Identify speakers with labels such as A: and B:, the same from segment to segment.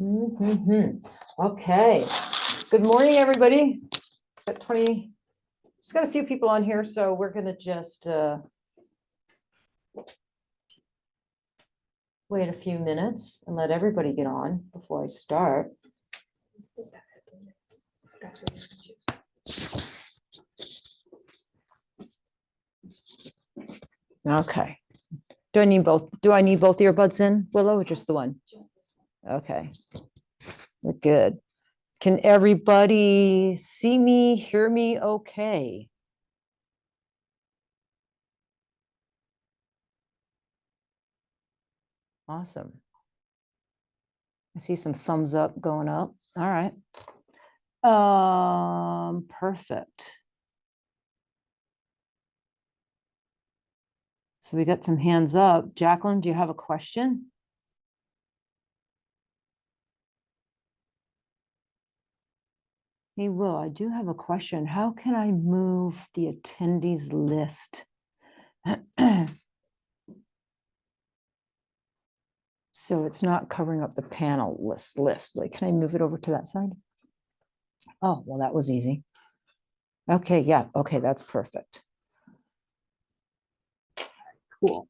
A: Okay. Good morning, everybody. Got 20, just got a few people on here, so we're going to just wait a few minutes and let everybody get on before I start.
B: That's what you choose.
A: Okay. Do I need both earbuds in, Willow, or just the one?
B: Just this one.
A: Okay. We're good. Can everybody see me, hear me okay? Awesome. I see some thumbs up going up. All right. Perfect. So we got some hands up. Jacqueline, do you have a question? Hey, Will, I do have a question. How can I move the attendees list? So it's not covering up the panel list. Like, can I move it over to that side? Oh, well, that was easy. Okay, yeah, okay, that's perfect. Cool.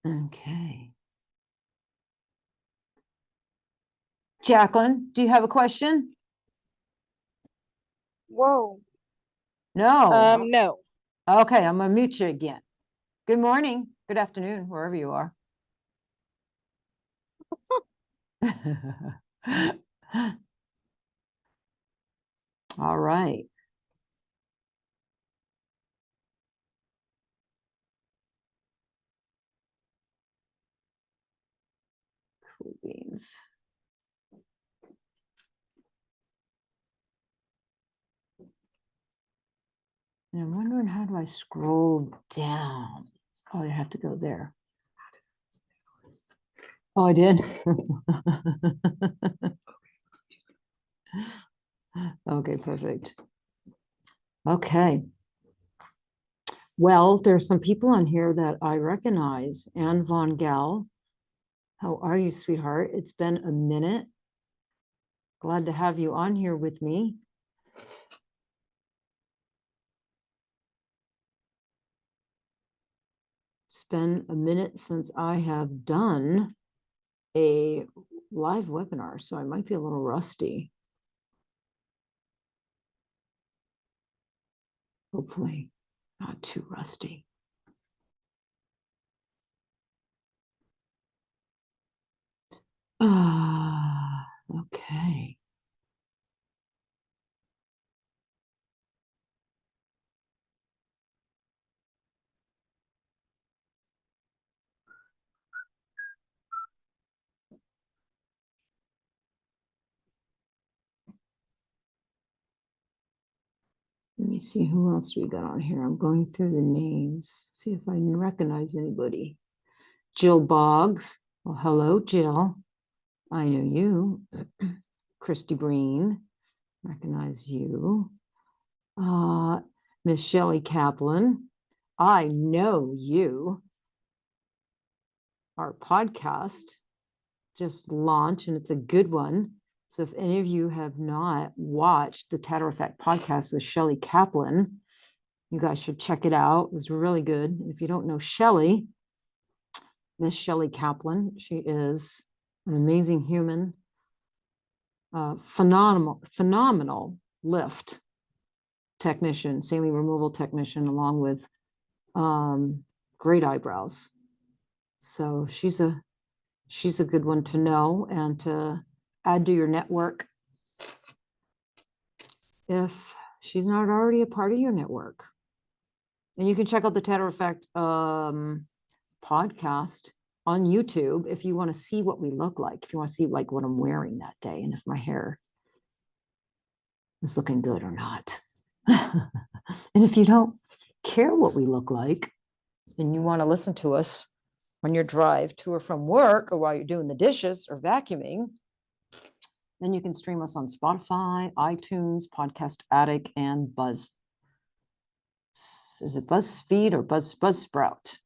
A: Okay. Jacqueline, do you have a question?
C: Whoa.
A: No.
C: No.
A: Okay, I'm gonna mute you again. Good morning, good afternoon, wherever you are. All right. Cool beans. And I'm wondering, how do I scroll down? Oh, I have to go there. Oh, I did. Okay, perfect. Okay. Well, there's some people on here that I recognize. Anne Von Gal. How are you, sweetheart? It's been a minute. Glad to have you on here with me. It's been a minute since I have done a live webinar, so I might be a little rusty. Hopefully not too rusty. Okay. Let me see who else we got on here. I'm going through the names, see if I can recognize anybody. Jill Boggs. Well, hello, Jill. I know you. Christy Breen. Recognize you. Miss Shelley Kaplan. I know you. Our podcast just launched, and it's a good one. So if any of you have not watched the Tatter Effect podcast with Shelley Kaplan, you guys should check it out. It was really good. If you don't know Shelley, Miss Shelley Kaplan, she is an amazing human, phenomenal lift technician, saline removal technician, along with great eyebrows. So she's a good one to know and to add to your network if she's not already a part of your network. And you can check out the Tatter Effect podcast on YouTube if you want to see what we look like, if you want to see like what I'm wearing that day and if my hair is looking good or not. And if you don't care what we look like and you want to listen to us on your drive to or from work or while you're doing the dishes or vacuuming, then you can stream us on Spotify, iTunes, Podcast Addict, and Buzz. Is it BuzzFeed or Buzzsprout?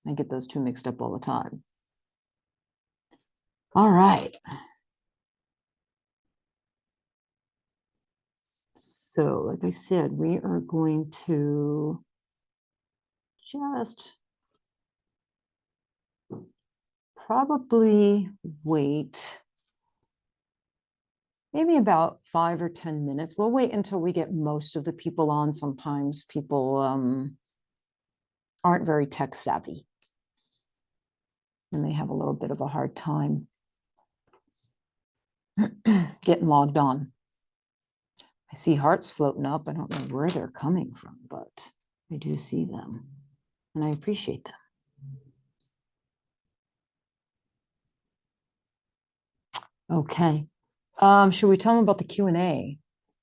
A: I get those two mixed up all the time. All right. So, like I said, we are going to just probably wait maybe about 5 or 10 minutes. We'll wait until we get most of the people on. Sometimes people aren't very tech savvy and they have a little bit of a hard time getting logged on. I see hearts floating up. I don't know where they're coming from, but I do see them and I appreciate them. Okay. Should we tell them about the Q&A,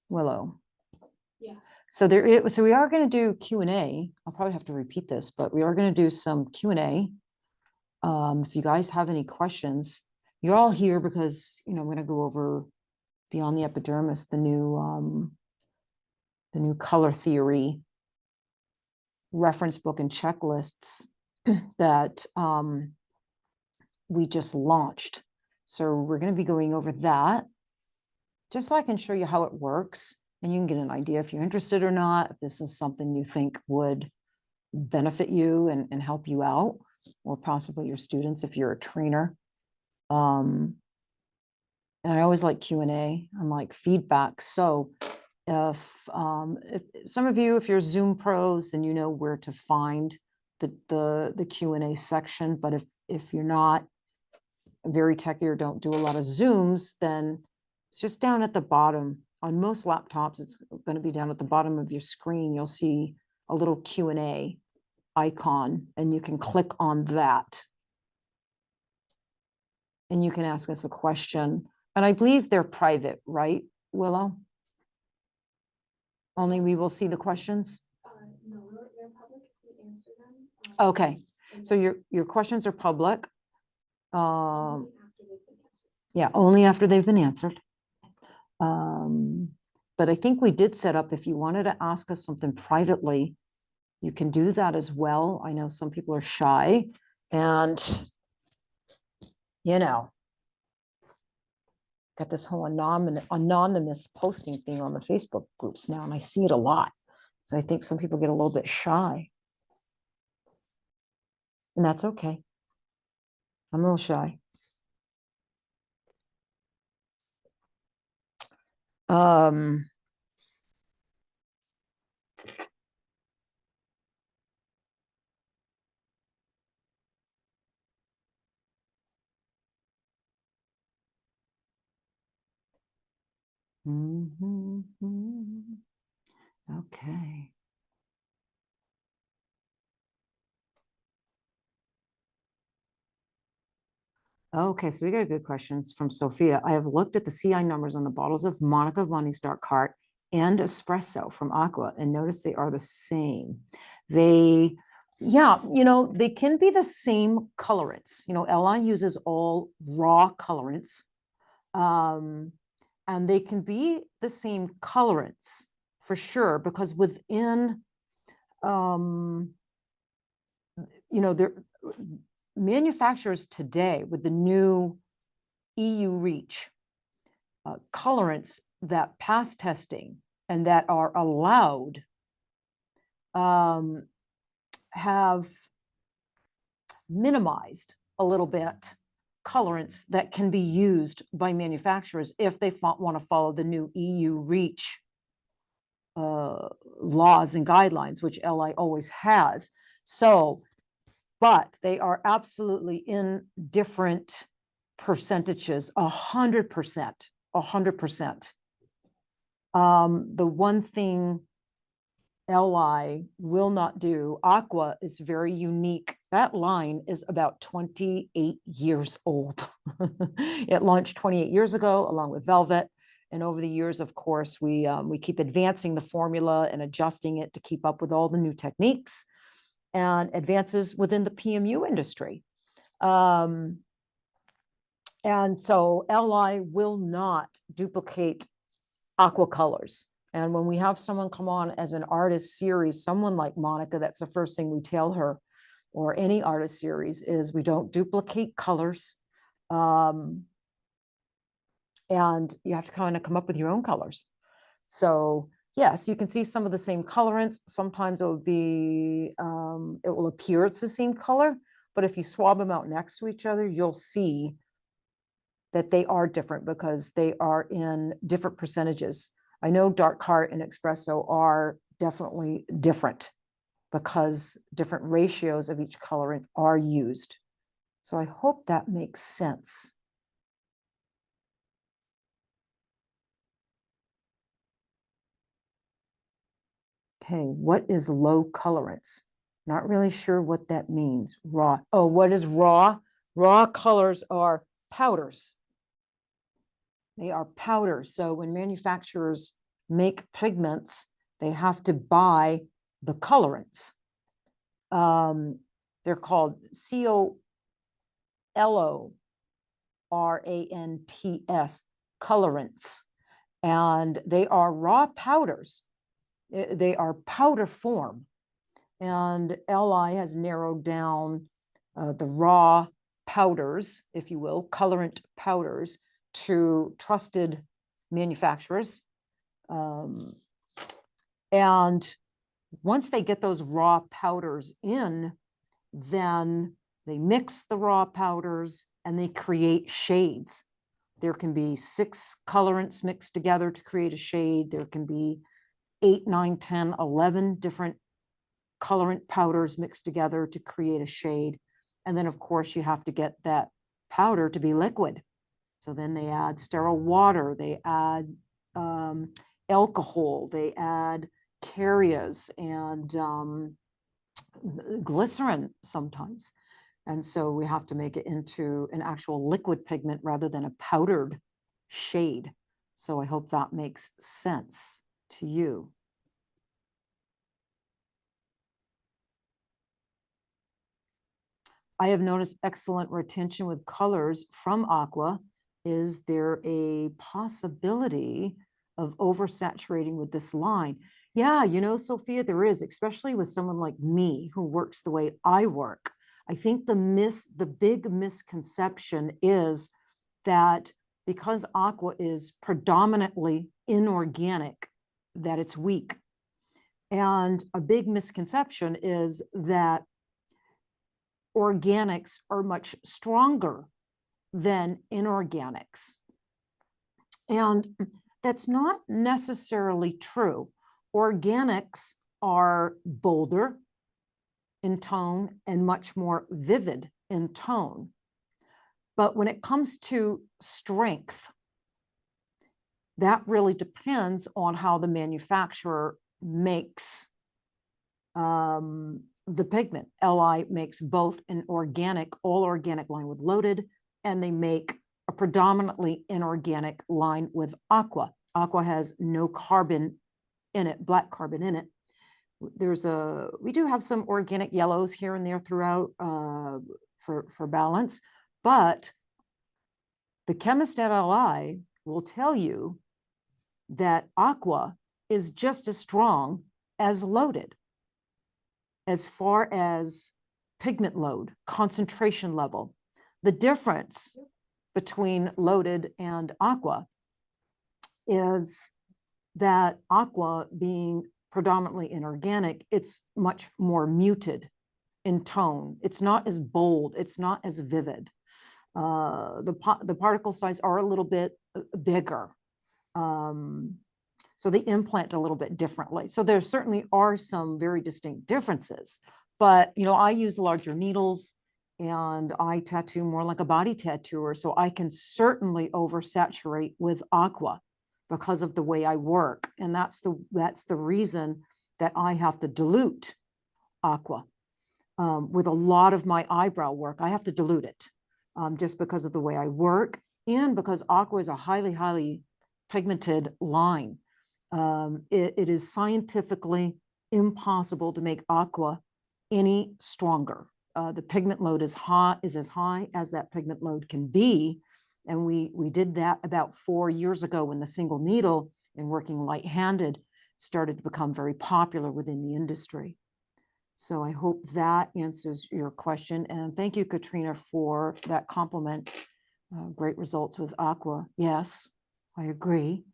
A: Willow?
B: Yeah.
A: So so we are going to do Q&A. I'll probably have to repeat this, but we are going to do some Q&A. If you guys have any questions, you're all here because, I'm going to go over Beyond the Epidermis, the new color theory reference book and checklists that we just launched. So we're going to be going over that just so I can show you how it works and you can get an idea if you're interested or not, if this is something you think would benefit you and help you out, or possibly your students if you're a trainer. And I always like Q&A. I'm like feedback. So if some of you, if you're Zoom pros, then you know where to find the Q&A section. But if you're not very techy or don't do a lot of Zooms, then it's just down at the bottom. On most laptops, it's going to be down at the bottom of your screen. You'll see a little Q&A icon, and you can click on that. And you can ask us a question. And I believe they're private, right, Willow? Only we will see the questions?
B: No, they're public if we answer them.
A: Okay, so your questions are public.
B: Only after they've been answered.
A: Yeah, only after they've been answered. But I think we did set up, if you wanted to ask us something privately, you can do that as well. I know some people are shy and, got this whole anonymous posting thing on the Facebook groups now, and I see it a lot. So I think some people get a little bit shy. And that's okay. I'm a little shy. Okay. Okay, so we got a good question from Sophia. I have looked at the CI numbers on the bottles of Monica Vanni's Dark Heart and Espresso from Aqua and noticed they are the same. They can be the same colorants. Ella uses all raw colorants, and they can be the same colorants for sure, because within, there manufacturers today with the new EU REACH colorants that pass testing and that are allowed have minimized a little bit colorants that can be used by manufacturers if they want to follow the new EU REACH laws and guidelines, which LI always has. So, but they are absolutely in different percentages, 100%, 100%. The one thing LI will not do, Aqua is very unique. That line is about 28 years old. It launched 28 years ago along with Velvet. And over the years, of course, we keep advancing the formula and adjusting it to keep up with all the new techniques and advances within the PMU industry. And so LI will not duplicate Aqua colors. And when we have someone come on as an artist series, someone like Monica, that's the first thing we tell her, or any artist series, is we don't duplicate colors. And you have to kind of come up with your own colors. So yes, you can see some of the same colorants. Sometimes it will be, it will appear it's the same color, but if you swab them out next to each other, you'll see that they are different because they are in different percentages. I know Dark Heart and Espresso are definitely different because different ratios of each colorant are used. So I hope that makes sense. Okay, what is low colorants? Not really sure what that means. Raw. Oh, what is raw? Raw colors are powders. They are powders. So when manufacturers make pigments, they have to buy the colorants. They're called COLORANTS, colorants. And they are raw powders. They are powder form. And LI has narrowed down the raw powders, if you will, colorant powders, to trusted manufacturers. And once they get those raw powders in, then they mix the raw powders and they create shades. There can be 6 colorants mixed together to create a shade. There can be 8, 9, 10, 11 different colorant powders mixed together to create a shade. And then of course you have to get that powder to be liquid. So then they add sterile water, they add alcohol, they add carriers and glycerin sometimes. And so we have to make it into an actual liquid pigment rather than a powdered shade. So I hope that makes sense to you. I have noticed excellent retention with colors from aqua. Is there a possibility of oversaturating with this line? Yeah, you know, Sophia, there is, especially with someone like me who works the way I work. I think the big misconception is that because aqua is predominantly inorganic, that it's weak. And a big misconception is that organics are much stronger than inorganics. And that's not necessarily true. Organics are bolder in tone and much more vivid in tone. But when it comes to strength, that really depends on how the manufacturer makes the pigment. LI makes both an organic, all organic line with loaded, and they make a predominantly inorganic line with aqua. Aqua has no carbon in it, black carbon in it. We do have some organic yellows here and there throughout for balance, but the chemist at LI will tell you that aqua is just as strong as loaded as far as pigment load, concentration level. The difference between loaded and aqua is that aqua, being predominantly inorganic, it's much more muted in tone. It's not as bold, it's not as vivid. The particle size are a little bit bigger. So they implant a little bit differently. So there certainly are some very distinct differences, but you know, I use larger needles and I tattoo more like a body tattooer. So I can certainly oversaturate with aqua because of the way I work. And that's the reason that I have to dilute aqua. With a lot of my eyebrow work, I have to dilute it just because of the way I work and because aqua is a highly, highly pigmented line. It is scientifically impossible to make aqua any stronger. The pigment load is as high as that pigment load can be. And we did that about 4 years ago in the single needle and working light-handed. started to become very popular within the industry. So I hope that answers your question. And thank you, Katrina, for that compliment. Great results with aqua. Yes, I agree.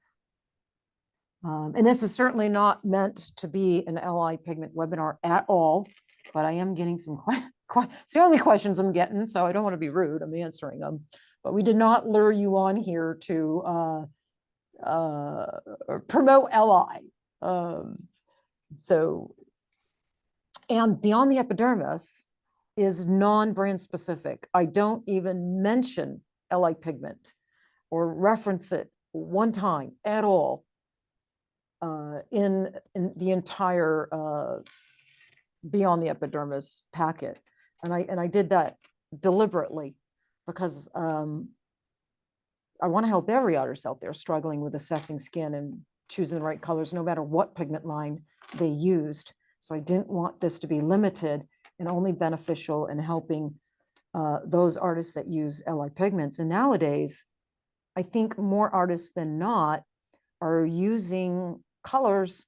A: And this is certainly not meant to be an LI pigment webinar at all, but I am getting some it's the only questions I'm getting, so I don't want to be rude. I'm answering them. But we did not lure you on here to promote LI. And beyond the epidermis is non-brand specific. I don't even mention LI pigment or reference it one time at all in the entire beyond the epidermis packet. And I did that deliberately because I want to help every artist out there struggling with assessing skin and choosing the right colors, no matter what pigment line they used. So I didn't want this to be limited and only beneficial in helping those artists that use LI pigments. And nowadays, I think more artists than not are using colors,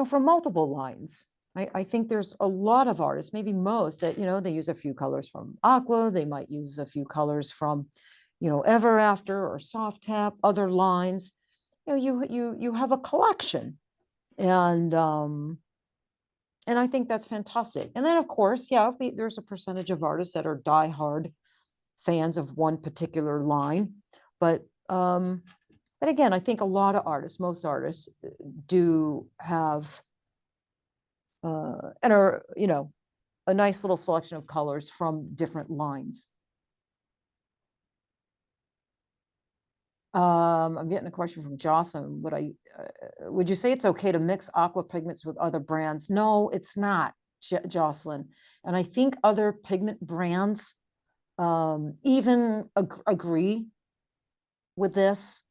A: from multiple lines. I think there's a lot of artists, maybe most, that, they use a few colors from Aqua. They might use a few colors from, Ever After or Soft Tap, other lines. You have a collection, and I think that's fantastic. And then, of course, there's a percentage of artists that are diehard fans of one particular line, but again, I think a lot of artists, most artists, do have and are, a nice little selection of colors from different lines. I'm getting a question from Jocelyn. Would you say it's okay to mix aqua pigments with other brands? No, it's not, Jocelyn. And I think other pigment brands even agree with this.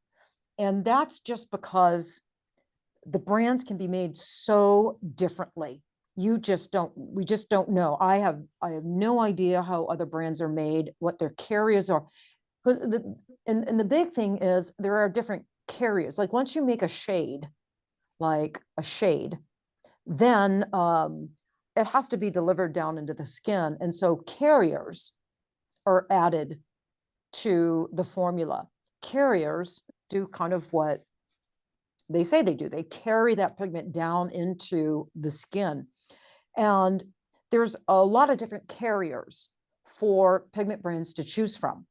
A: And that's just because the brands can be made so differently. We just don't know. I have no idea how other brands are made, what their carriers are. And the big thing is there are different carriers. Like once you make a shade, then it has to be delivered down into the skin. And so carriers are added to the formula. Carriers do kind of what they say they do. They carry that pigment down into the skin. And there's a lot of different carriers for pigment brands to choose from.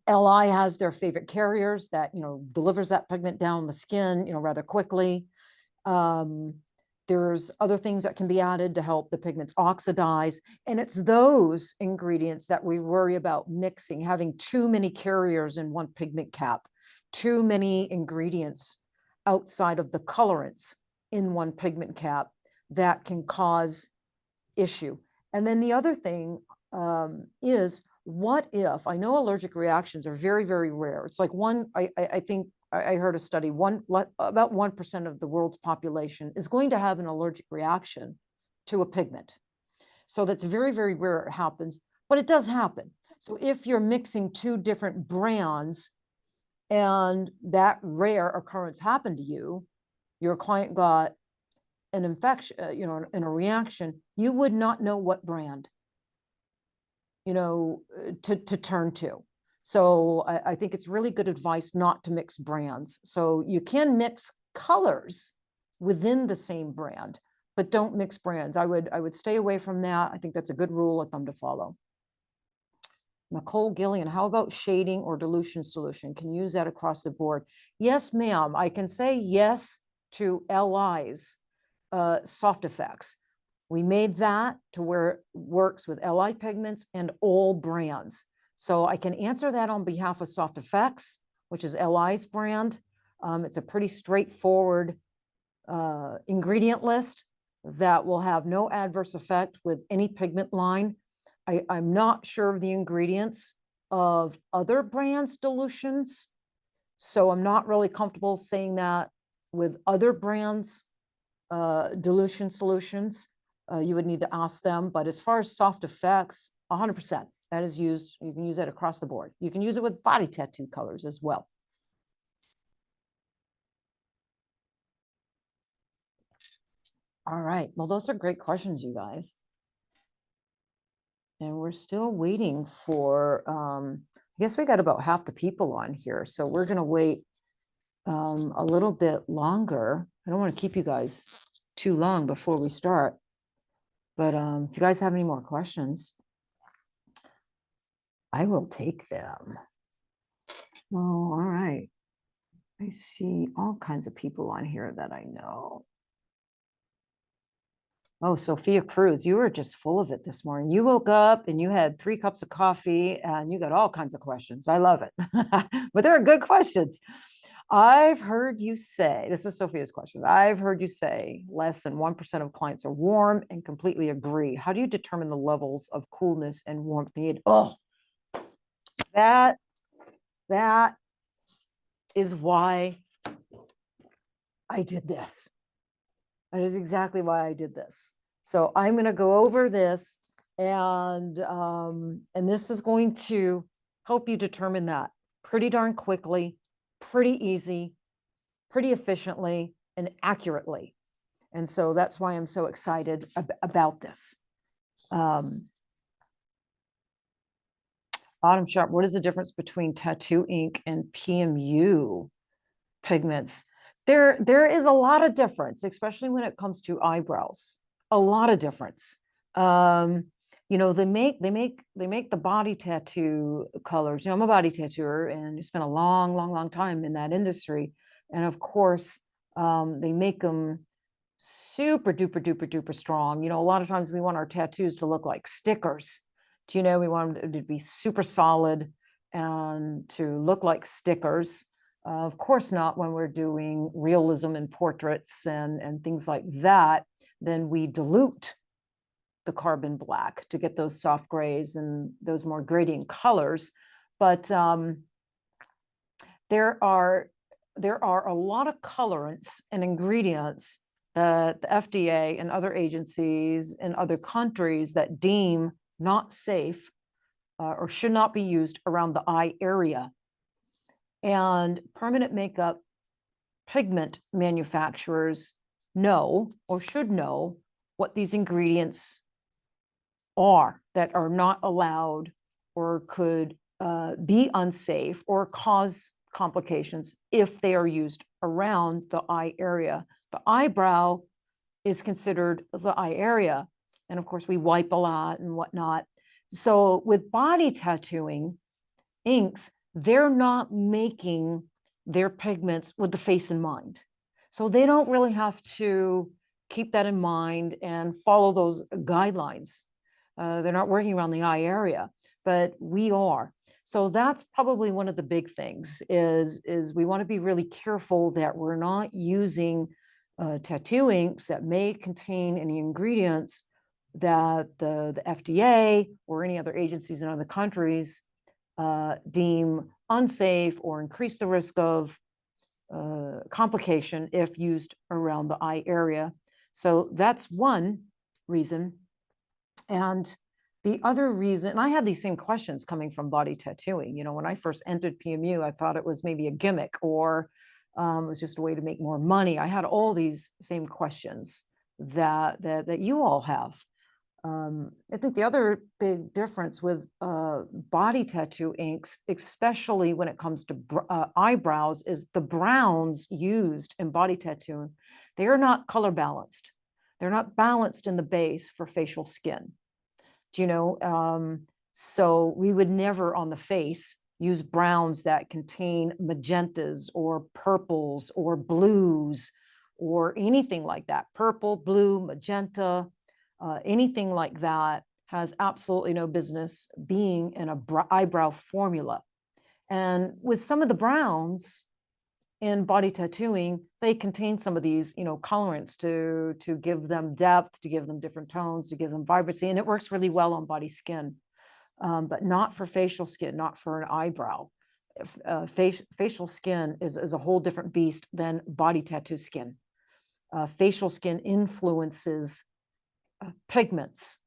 A: LI has their favorite carriers that, delivers that pigment down the skin, rather quickly. There's other things that can be added to help the pigments oxidize. And it's those ingredients that we worry about mixing, having too many carriers in one pigment cap, too many ingredients outside of the colorants in one pigment cap that can cause issue. And then the other thing is, what if, I know allergic reactions are very, very rare. It's like I think I heard a study, about 1% of the world's population is going to have an allergic reaction to a pigment. So that's very, very rare it happens, but it does happen. So if you're mixing two different brands and that rare occurrence happened to you, your client got an infection, in a reaction, you would not know what brand, to turn to. So I think it's really good advice not to mix brands. So you can mix colors within the same brand, but don't mix brands. I would stay away from that. I think that's a good rule of thumb to follow. Nicole Gillian, how about shading or dilution solution? Can you use that across the board? Yes, ma'am. I can say yes to LI's soft effects. We made that to where it works with LI pigments and all brands. So I can answer that on behalf of Soft Effects, which is LI's brand. It's a pretty straightforward ingredient list that will have no adverse effect with any pigment line. I'm not sure of the ingredients of other brands' dilutions, so I'm not really comfortable saying that with other brands' dilution solutions. You would need to ask them, but as far as Soft Effects, 100%, that is used. You can use that across the board. You can use it with body tattoo colors as well. All right. Well, those are great questions, you guys. And we're still waiting for, I guess we got about half the people on here. So we're going to wait a little bit longer. I don't want to keep you guys too long before we start. But if you guys have any more questions, I will take them. Oh, all right. I see all kinds of people on here that I know. Oh, Sophia Cruz, you were just full of it this morning. You woke up and you had 3 cups of coffee and you got all kinds of questions. I love it. But they're good questions. I've heard you say, this is Sophia's question. I've heard you say less than 1% of clients are warm and completely agree. How do you determine the levels of coolness and warmth needed? Oh, that is why I did this. That is exactly why I did this. So I'm going to go over this, and this is going to help you determine that pretty darn quickly, pretty easy, pretty efficiently, and accurately. And so that's why I'm so excited about this. Autumn Sharp, what is the difference between tattoo ink and PMU pigments? There is a lot of difference, especially when it comes to eyebrows. A lot of difference. You know, they make the body tattoo colors. You know, I'm a body tattooer, and you spent a long time in that industry. And of course, they make them super duper strong. You know, a lot of times we want our tattoos to look like stickers. Do you know, we want them to be super solid and to look like stickers. Of course not when we're doing realism and portraits and things like that. Then we dilute the carbon black to get those soft grays and those more gradient colors. But there are a lot of colorants and ingredients that the FDA and other agencies in other countries that deem not safe or should not be used around the eye area. And permanent makeup pigment manufacturers know or should know what these ingredients are that are not allowed or could be unsafe or cause complications if they are used around the eye area. The eyebrow is considered the eye area. And of course, we wipe a lot and whatnot. So with body tattooing inks, they're not making their pigments with the face in mind. So they don't really have to keep that in mind and follow those guidelines. They're not working around the eye area, but we are. So that's probably one of the big things is we want to be really careful that we're not using tattoo inks that may contain any ingredients that the FDA or any other agencies in other countries deem unsafe or increase the risk of complication if used around the eye area. So that's one reason. And the other reason, and I had these same questions coming from body tattooing. You know, when I first entered PMU, I thought it was maybe a gimmick or it was just a way to make more money. I had all these same questions that you all have. I think the other big difference with body tattoo inks, especially when it comes to eyebrows, is the browns used in body tattooing. They are not color balanced. They're not balanced in the base for facial skin. Do you know? So we would never on the face use browns that contain magentas or purples or blues or anything like that. Purple, blue, magenta. Anything like that has absolutely no business being in an eyebrow formula. And with some of the browns in body tattooing, they contain some of these, you know, colorants to give them depth, to give them different tones, to give them vibrancy. And it works really well on body skin, but not for facial skin, not for an eyebrow. Facial skin is a whole different beast than body tattoo skin. Facial skin influences pigments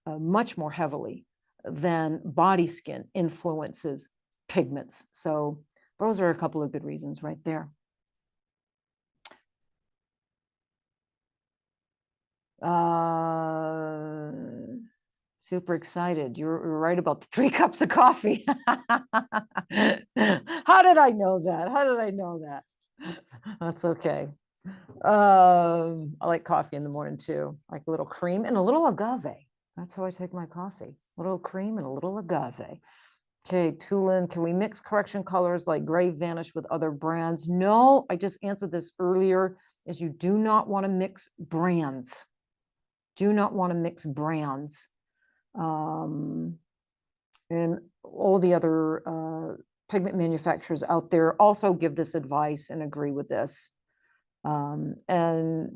A: much more heavily than body skin influences pigments. So those are a couple of good reasons right there. Super excited. You're right about the 3 cups of coffee. How did I know that? How did I know that? That's okay. I like coffee in the morning too. Like a little cream and a little agave. That's how I take my coffee. A little cream and a little agave. Okay, Tulin, can we mix correction colors like Gray Vanish with other brands? No, I just answered this earlier, is you do not want to mix brands. Do not want to mix brands. And all the other pigment manufacturers out there also give this advice and agree with this. And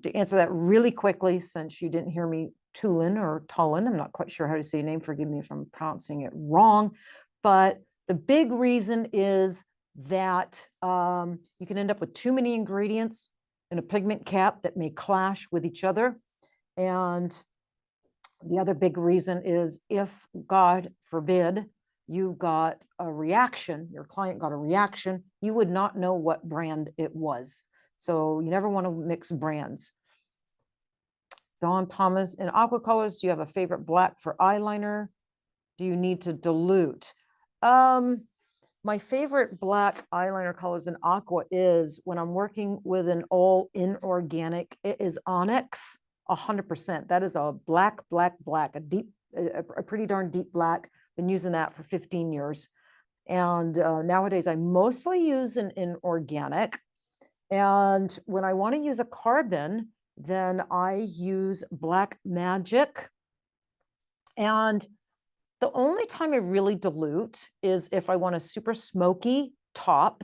A: to answer that really quickly, since you didn't hear me, Tulin or Tulin, I'm not quite sure how to say your name. Forgive me if I'm pronouncing it wrong. But the big reason is that you can end up with too many ingredients in a pigment cap that may clash with each other. And the other big reason is if, God forbid, you got a reaction, your client got a reaction, you would not know what brand it was. So you never want to mix brands. Dawn Thomas, in aqua colors, do you have a favorite black for eyeliner? Do you need to dilute? My favorite black eyeliner colors in aqua is when I'm working with an all inorganic, it is Onyx, 100%. That is a black, a pretty darn deep black. Been using that for 15 years. And nowadays I mostly use an inorganic. And when I want to use a carbon, then I use Black Magic. And the only time I really dilute is if I want a super smoky top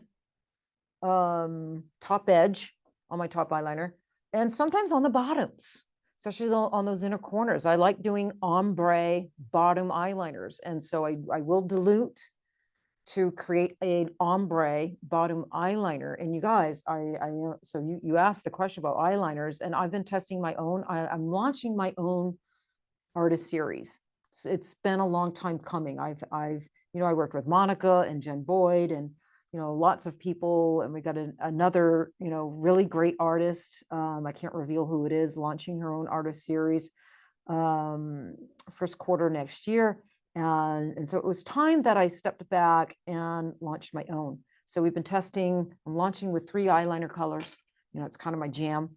A: edge on my top eyeliner, and sometimes on the bottoms, especially on those inner corners. I like doing ombre bottom eyeliners. And so I will dilute to create an ombre bottom eyeliner. And you guys, so you asked the question about eyeliners, and I've been testing my own. I'm launching my own artist series. So it's been a long time coming. I worked with Monica and Jen Boyd and lots of people, and we got another really great artist. I can't reveal who it is, launching her own artist series first quarter next year. And so it was time that I stepped back and launched my own. So we've been testing, I'm launching with 3 eyeliner colors. It's kind of my jam.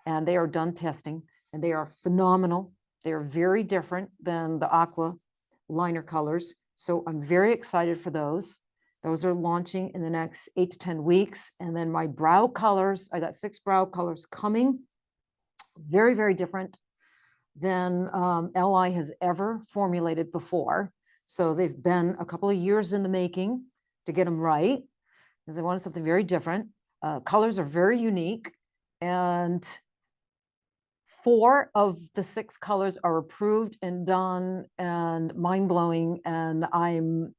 A: And they are done testing, and they are phenomenal. They are very different than the aqua liner colors. So I'm very excited for those. Those are launching in the next 8 to 10 weeks. And then my brow colors, I got 6 brow colors coming. Very, very different than LI has ever formulated before. So they've been a couple of years in the making to get them right, because I wanted something very different. Colors are very unique, and 4 of the 6 colors are approved and done and mind-blowing. And I'm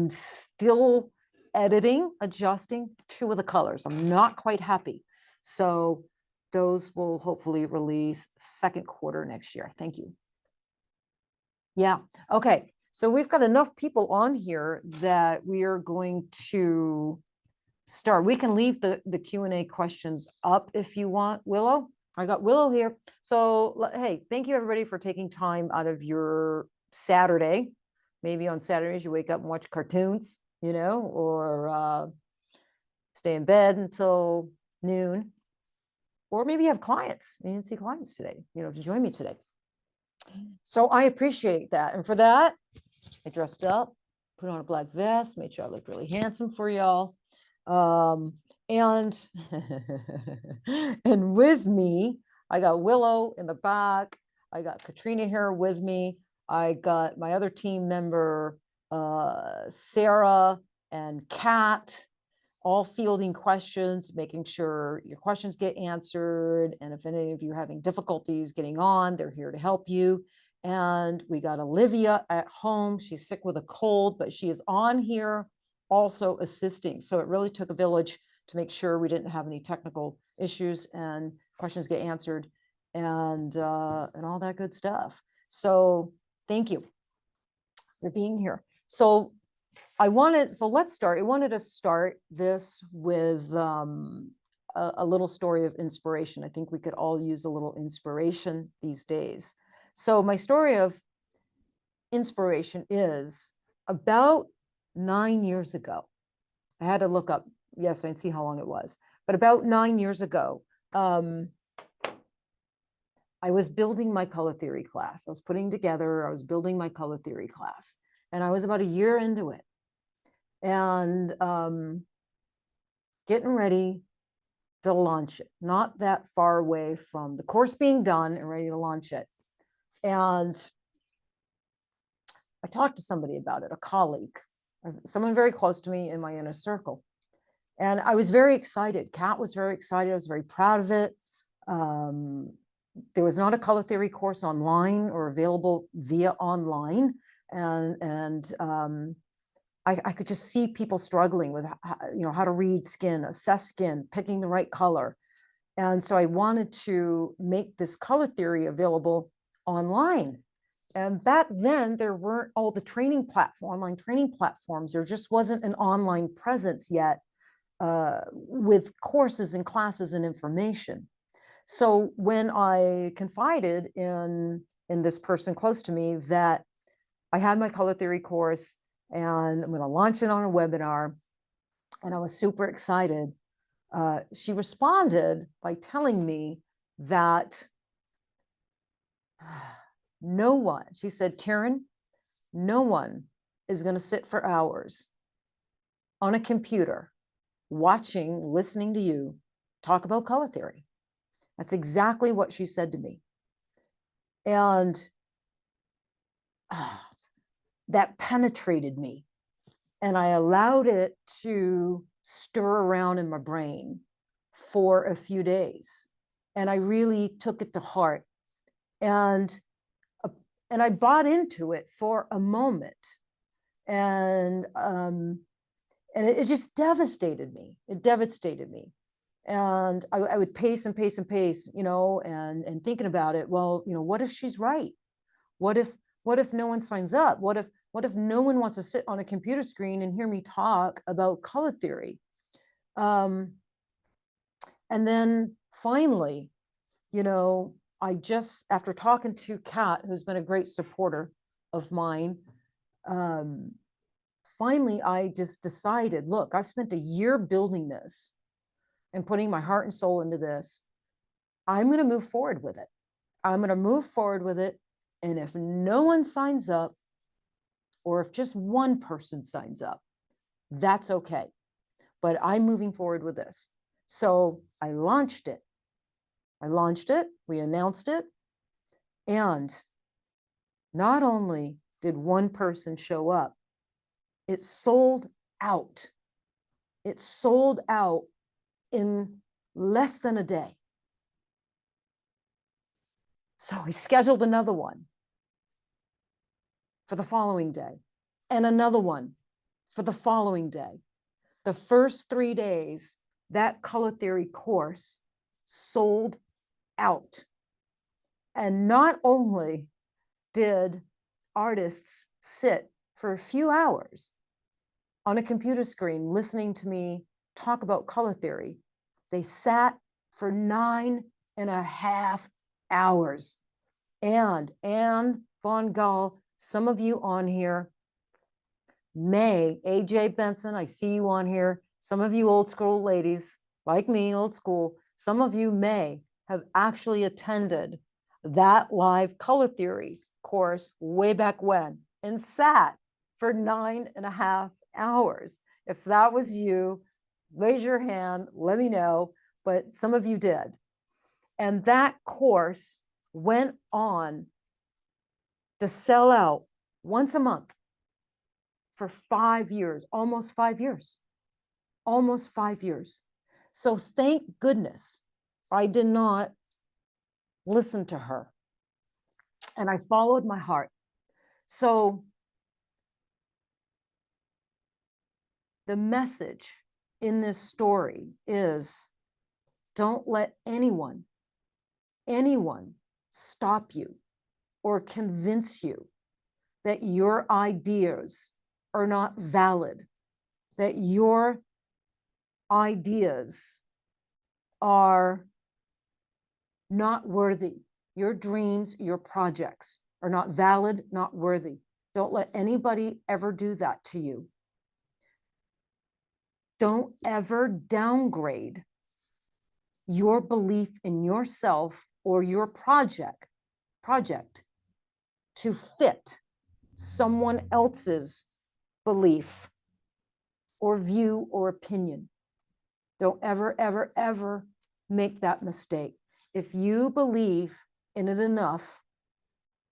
A: still editing, adjusting 2 of the colors. I'm not quite happy. So those will hopefully release second quarter next year. Thank you. Yeah. Okay. So we've got enough people on here that we are going to start. We can leave the Q&A questions up if you want, Willow. I got Willow here. So, hey, thank you everybody for taking time out of your Saturday. Maybe on Saturdays you wake up and watch cartoons, or stay in bed until noon. Or maybe you have clients and you didn't see clients today, to join me today. So I appreciate that. And for that, I dressed up, put on a black vest, made sure I look really handsome for y'all. And and with me, I got Willow in the back. I got Katrina here with me. I got my other team member, Sarah and Kat, all fielding questions, making sure your questions get answered. And if any of you are having difficulties getting on, they're here to help you. And we got Olivia at home. She's sick with a cold, but she is on here also assisting. So it really took a village to make sure we didn't have any technical issues and questions get answered and all that good stuff. So thank you for being here. So let's start. I wanted to start this with a little story of inspiration. I think we could all use a little inspiration these days. So my story of inspiration is about 9 years ago. I had to look up, yes, and see how long it was, but about 9 years ago, I was building my color theory class. I was building my color theory class, and I was about a year into it, and getting ready to launch it, not that far away from the course being done and ready to launch it. And I talked to somebody about it, a colleague, someone very close to me in my inner circle. And I was very excited. Kat was very excited. I was very proud of it. There was not a color theory course online or available via online. And I could just see people struggling with, how to read skin, assess skin, picking the right color. And so I wanted to make this color theory available online. And back then, there weren't all the online training platforms. There just wasn't an online presence yet with courses and classes and information. So when I confided in this person close to me that I had my color theory course and I'm going to launch it on a webinar, and I was super excited, she responded by telling me that no one, she said, Teryn, no one is going to sit for hours on a computer listening to you talk about color theory. That's exactly what she said to me. And that penetrated me. And I allowed it to stir around in my brain for a few days. And I really took it to heart. And I bought into it for a moment. And it just devastated me. It devastated me. And I would pace and pace and pace, and thinking about it. Well, what if she's right? What if no one signs up? What if no one wants to sit on a computer screen and hear me talk about color theory? And then finally, I just, after talking to Kat, who's been a great supporter of mine, finally, I just decided, look, I've spent a year building this and putting my heart and soul into this. I'm going to move forward with it. I'm going to move forward with it. And if no one signs up, or if just one person signs up, that's okay. But I'm moving forward with this. So I launched it. We announced it. And not only did one person show up, it sold out. It sold out in less than a day. So we scheduled another one for the following day, and another one for the following day. The first 3 days, that color theory course sold out. And not only did artists sit for a few hours on a computer screen listening to me talk about color theory, they sat for 9.5 hours. And Anne Von Gall, some of you on here, AJ Benson, I see you on here. Some of you old school ladies, like me, old school, some of you may have actually attended that live color theory course way back when and sat for 9.5 hours. If that was you, raise your hand, let me know, but some of you did. And that course went on to sell out once a month for 5 years, almost 5 years, almost 5 years. So thank goodness I did not listen to her, and I followed my heart. So the message in this story is, don't let anyone stop you or convince you that your ideas are not valid, that your ideas are not worthy. Your dreams, your projects are not valid, not worthy. Don't let anybody ever do that to you. Don't ever downgrade your belief in yourself or your project to fit someone else's belief or view or opinion. Don't ever, ever, ever make that mistake. If you believe in it enough,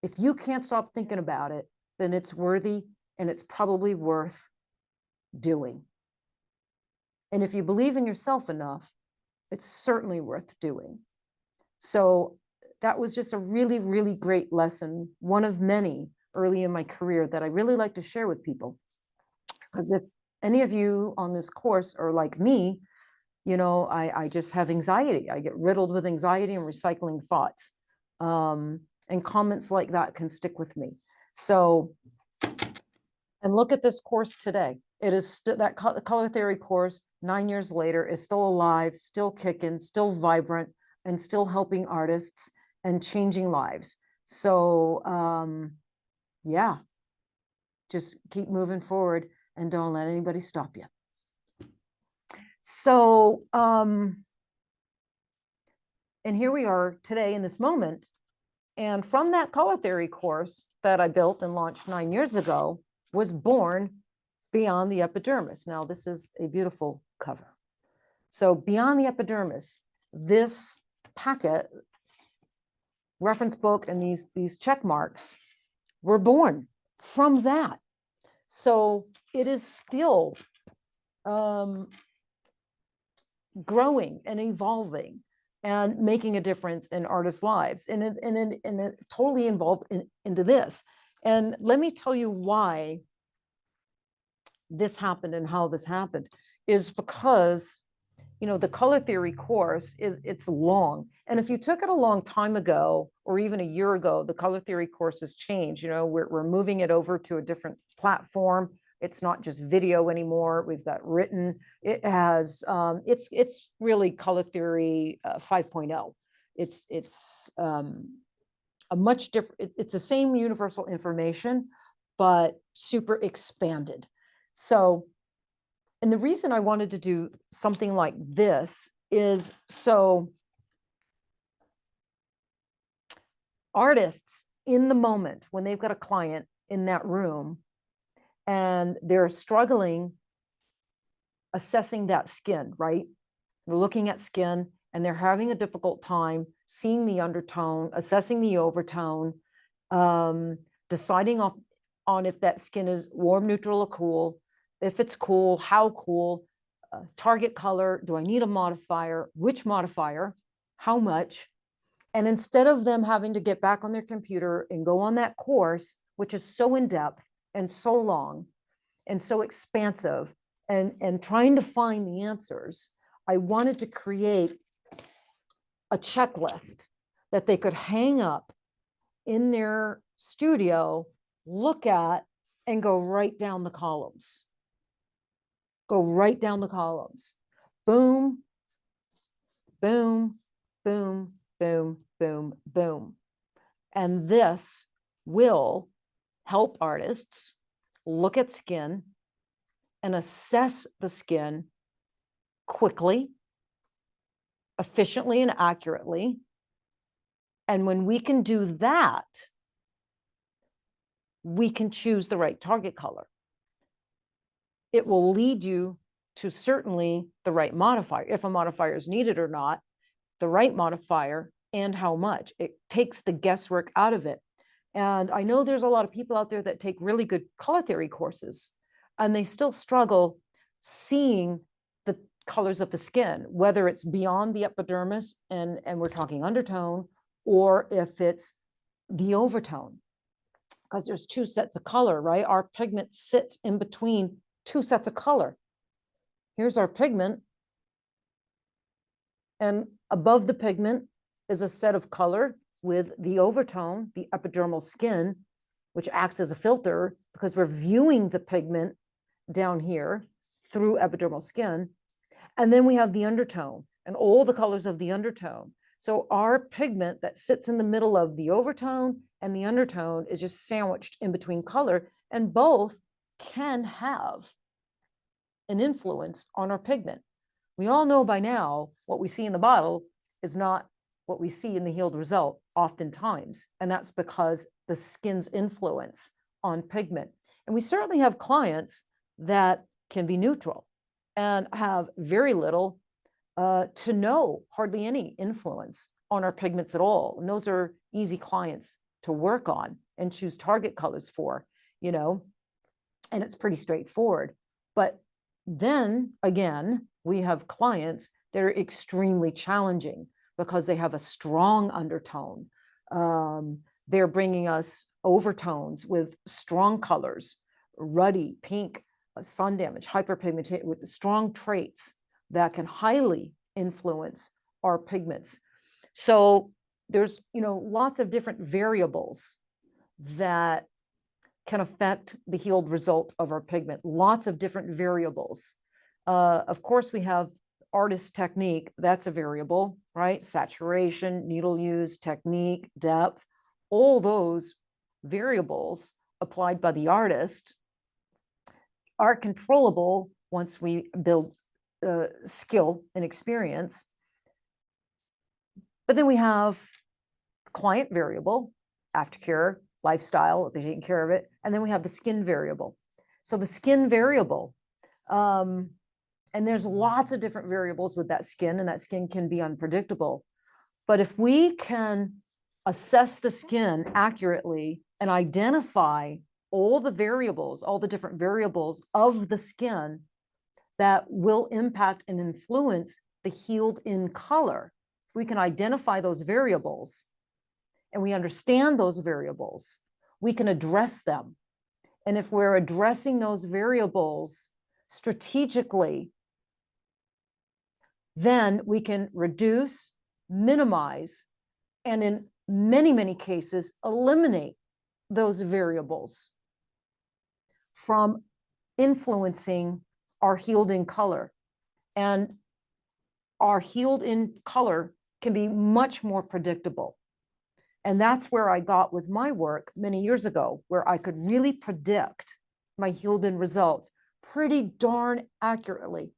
A: if you can't stop thinking about it, then it's worthy and it's probably worth doing. And if you believe in yourself enough, it's certainly worth doing. So that was just a really, really great lesson, one of many early in my career that I really like to share with people. Because if any of you on this course are like me, you know, I just have anxiety. I get riddled with anxiety and recycling thoughts. And comments like that can stick with me. So, and look at this course today. It is that color theory course 9 years later is still alive, still kicking, still vibrant, and still helping artists and changing lives. So yeah, just keep moving forward and don't let anybody stop you. So and here we are today in this moment. And from that color theory course that I built and launched 9 years ago was born Beyond the Epidermis. Now, this is a beautiful cover. So Beyond the Epidermis, this packet, reference book, and these check marks were born from that. So it is still growing and evolving and making a difference in artists' lives. And it totally involved into this. And let me tell you why this happened and how this happened is because, you know, the color theory course it's long. And if you took it a long time ago, or even a year ago, the color theory course has changed. You know, we're moving it over to a different platform. It's not just video anymore. We've got written. It has, it's really color theory 5.0. It's a much different, it's the same universal information, but super expanded. So, and the reason I wanted to do something like this is so artists in the moment when they've got a client in that room and they're struggling assessing that skin, right? They're looking at skin and they're having a difficult time seeing the undertone, assessing the overtone, deciding on if that skin is warm, neutral, or cool. If it's cool, how cool, target color, do I need a modifier, which modifier, how much? And instead of them having to get back on their computer and go on that course, which is so in-depth and so long and so expansive and trying to find the answers, I wanted to create a checklist that they could hang up in their studio, look at, and go right down the columns. Go right down the columns. Boom, boom, boom, boom, boom, boom. And this will help artists look at skin and assess the skin quickly, efficiently, and accurately. And when we can do that, we can choose the right target color. It will lead you to certainly the right modifier, if a modifier is needed or not, the right modifier, and how much. It takes the guesswork out of it. And I know there's a lot of people out there that take really good color theory courses, and they still struggle seeing the colors of the skin, whether it's beyond the epidermis, and we're talking undertone, or if it's the overtone, because there's two sets of color, right? Our pigment sits in between two sets of color. Here's our pigment, and above the pigment is a set of color with the overtone, the epidermal skin, which acts as a filter because we're viewing the pigment down here through epidermal skin. And then we have the undertone, and all the colors of the undertone. So our pigment that sits in the middle of the overtone and the undertone is just sandwiched in between color, and both can have an influence on our pigment. We all know by now what we see in the bottle is not what we see in the healed result oftentimes, and that's because the skin's influence on pigment. And we certainly have clients that can be neutral and have very little to no, hardly any influence on our pigments at all. And those are easy clients to work on and choose target colors for, you know, and it's pretty straightforward. But then again, we have clients that are extremely challenging because they have a strong undertone. They're bringing us overtones with strong colors, ruddy, pink, sun damage, hyperpigmentation, with strong traits that can highly influence our pigments. So there's, you know, lots of different variables that can affect the healed result of our pigment, lots of different variables. Of course, we have artist technique, that's a variable, right? Saturation, needle use, technique, depth, all those variables applied by the artist are controllable once we build skill and experience. But then we have client variable, aftercare, lifestyle, if they're taking care of it. And then we have the skin variable. So the skin variable, and there's lots of different variables with that skin, and that skin can be unpredictable. But if we can assess the skin accurately and identify all the variables, all the different variables of the skin that will impact and influence the healed in color, if we can identify those variables and we understand those variables, we can address them. And if we're addressing those variables strategically, then we can reduce, minimize, and in many, many cases, eliminate those variables from influencing our healed in color. And our healed in color can be much more predictable. And that's where I got with my work many years ago, where I could really predict my healed in results pretty darn accurately.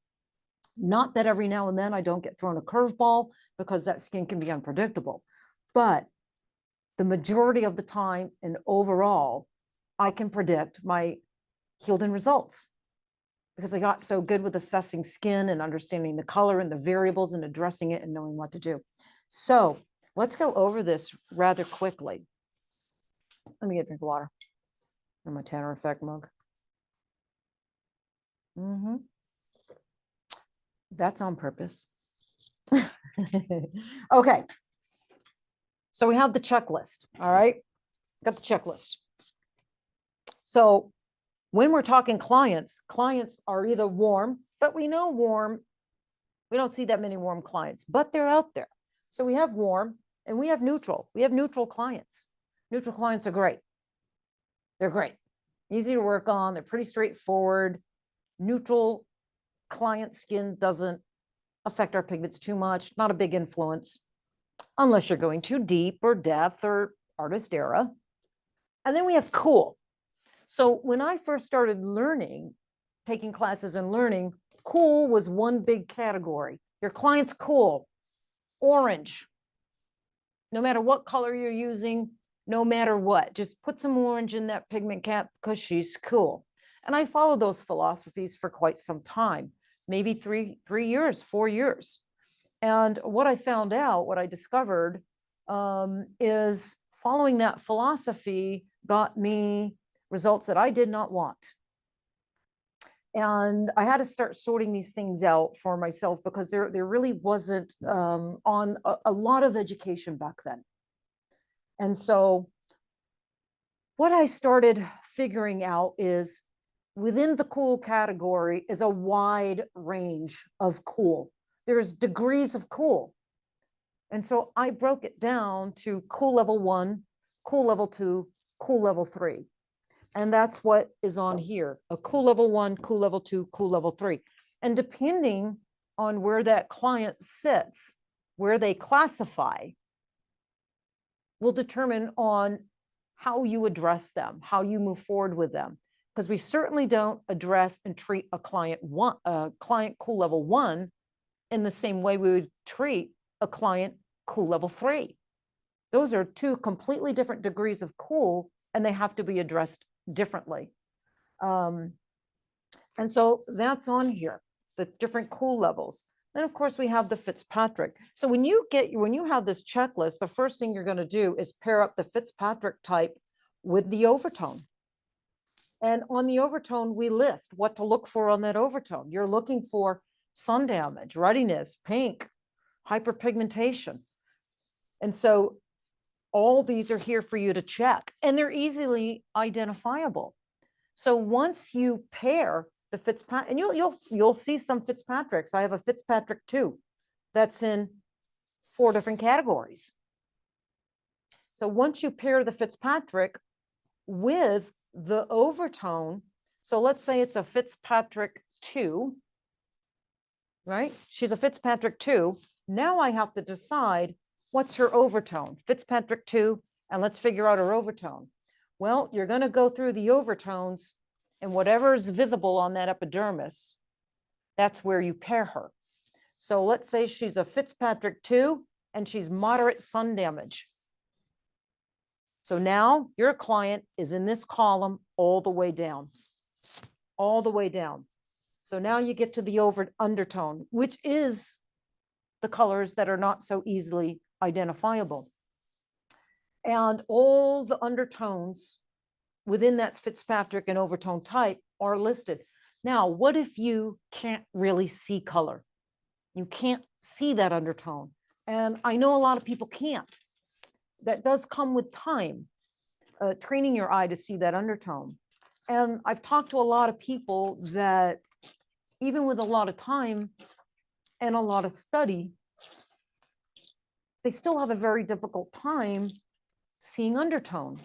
A: Not that every now and then I don't get thrown a curveball, because that skin can be unpredictable. But the majority of the time and overall, I can predict my healed in results because I got so good with assessing skin and understanding the color and the variables and addressing it and knowing what to do. So let's go over this rather quickly. Let me get a drink of water in my Tanner Effect mug. That's on purpose. Okay. So we have the checklist. All right. Got the checklist. So when we're talking clients, clients are either warm, but we know warm, we don't see that many warm clients, but they're out there. So we have warm and we have neutral. We have neutral clients. Neutral clients are great. They're great. Easy to work on. They're pretty straightforward. Neutral client skin doesn't affect our pigments too much. Not a big influence, unless you're going too deep or depth or artist era. And then we have cool. So when I first started learning, taking classes and learning, cool was one big category. Your client's cool, orange. No matter what color you're using, no matter what, just put some orange in that pigment cap because she's cool. And I followed those philosophies for quite some time, maybe 3 years, 4 years. And what I found out, what I discovered is following that philosophy got me results that I did not want. And I had to start sorting these things out for myself because there really wasn't on a lot of education back then. And so what I started figuring out is within the cool category is a wide range of cool. There's degrees of cool. And so I broke it down to cool level 1, cool level 2, cool level 3. And that's what is on here, a cool level 1, cool level 2, cool level 3. And depending on where that client sits, where they classify, will determine on how you address them, how you move forward with them. Because we certainly don't address and treat a client cool level 1 in the same way we would treat a client cool level 3. Those are two completely different degrees of cool, and they have to be addressed differently. And so that's on here, the different cool levels. Then of course we have the Fitzpatrick. So when you have this checklist, the first thing you're going to do is pair up the Fitzpatrick type with the overtone. And on the overtone, we list what to look for on that overtone. You're looking for sun damage, ruddiness, pink, hyperpigmentation. And so all these are here for you to check, and they're easily identifiable. So once you pair the Fitzpatrick, and you'll see some Fitzpatricks. I have a Fitzpatrick 2 that's in 4 different categories. So once you pair the Fitzpatrick with the overtone, so let's say it's a Fitzpatrick 2, right? She's a Fitzpatrick 2. Now I have to decide what's her overtone. Fitzpatrick 2, and let's figure out her overtone. Well, you're going to go through the overtones, and whatever is visible on that epidermis, that's where you pair her. So let's say she's a Fitzpatrick 2 and she's moderate sun damage. So now your client is in this column all the way down, all the way down. So now you get to the undertone, which is the colors that are not so easily identifiable. And all the undertones within that Fitzpatrick and overtone type are listed. Now, what if you can't really see color? You can't see that undertone. And I know a lot of people can't. That does come with time, training your eye to see that undertone. And I've talked to a lot of people that even with a lot of time and a lot of study, they still have a very difficult time seeing undertone.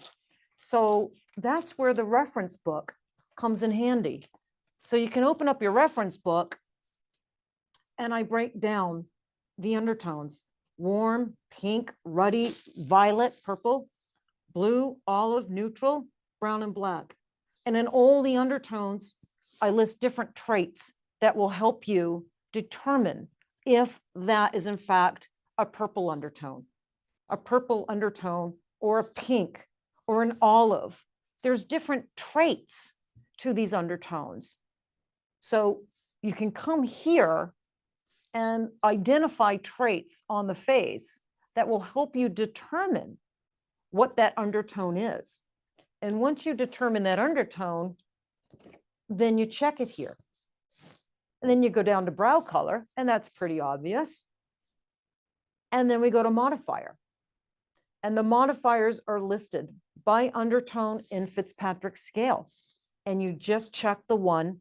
A: So that's where the reference book comes in handy. So you can open up your reference book, and I break down the undertones: warm, pink, ruddy, violet, purple, blue, olive, neutral, brown, and black. And in all the undertones, I list different traits that will help you determine if that is in fact a purple undertone, or a pink, or an olive. There's different traits to these undertones. So you can come here and identify traits on the face that will help you determine what that undertone is. And once you determine that undertone, then you check it here. And then you go down to brow color, and that's pretty obvious. And then we go to modifier. And the modifiers are listed by undertone in Fitzpatrick scale. And you just check the one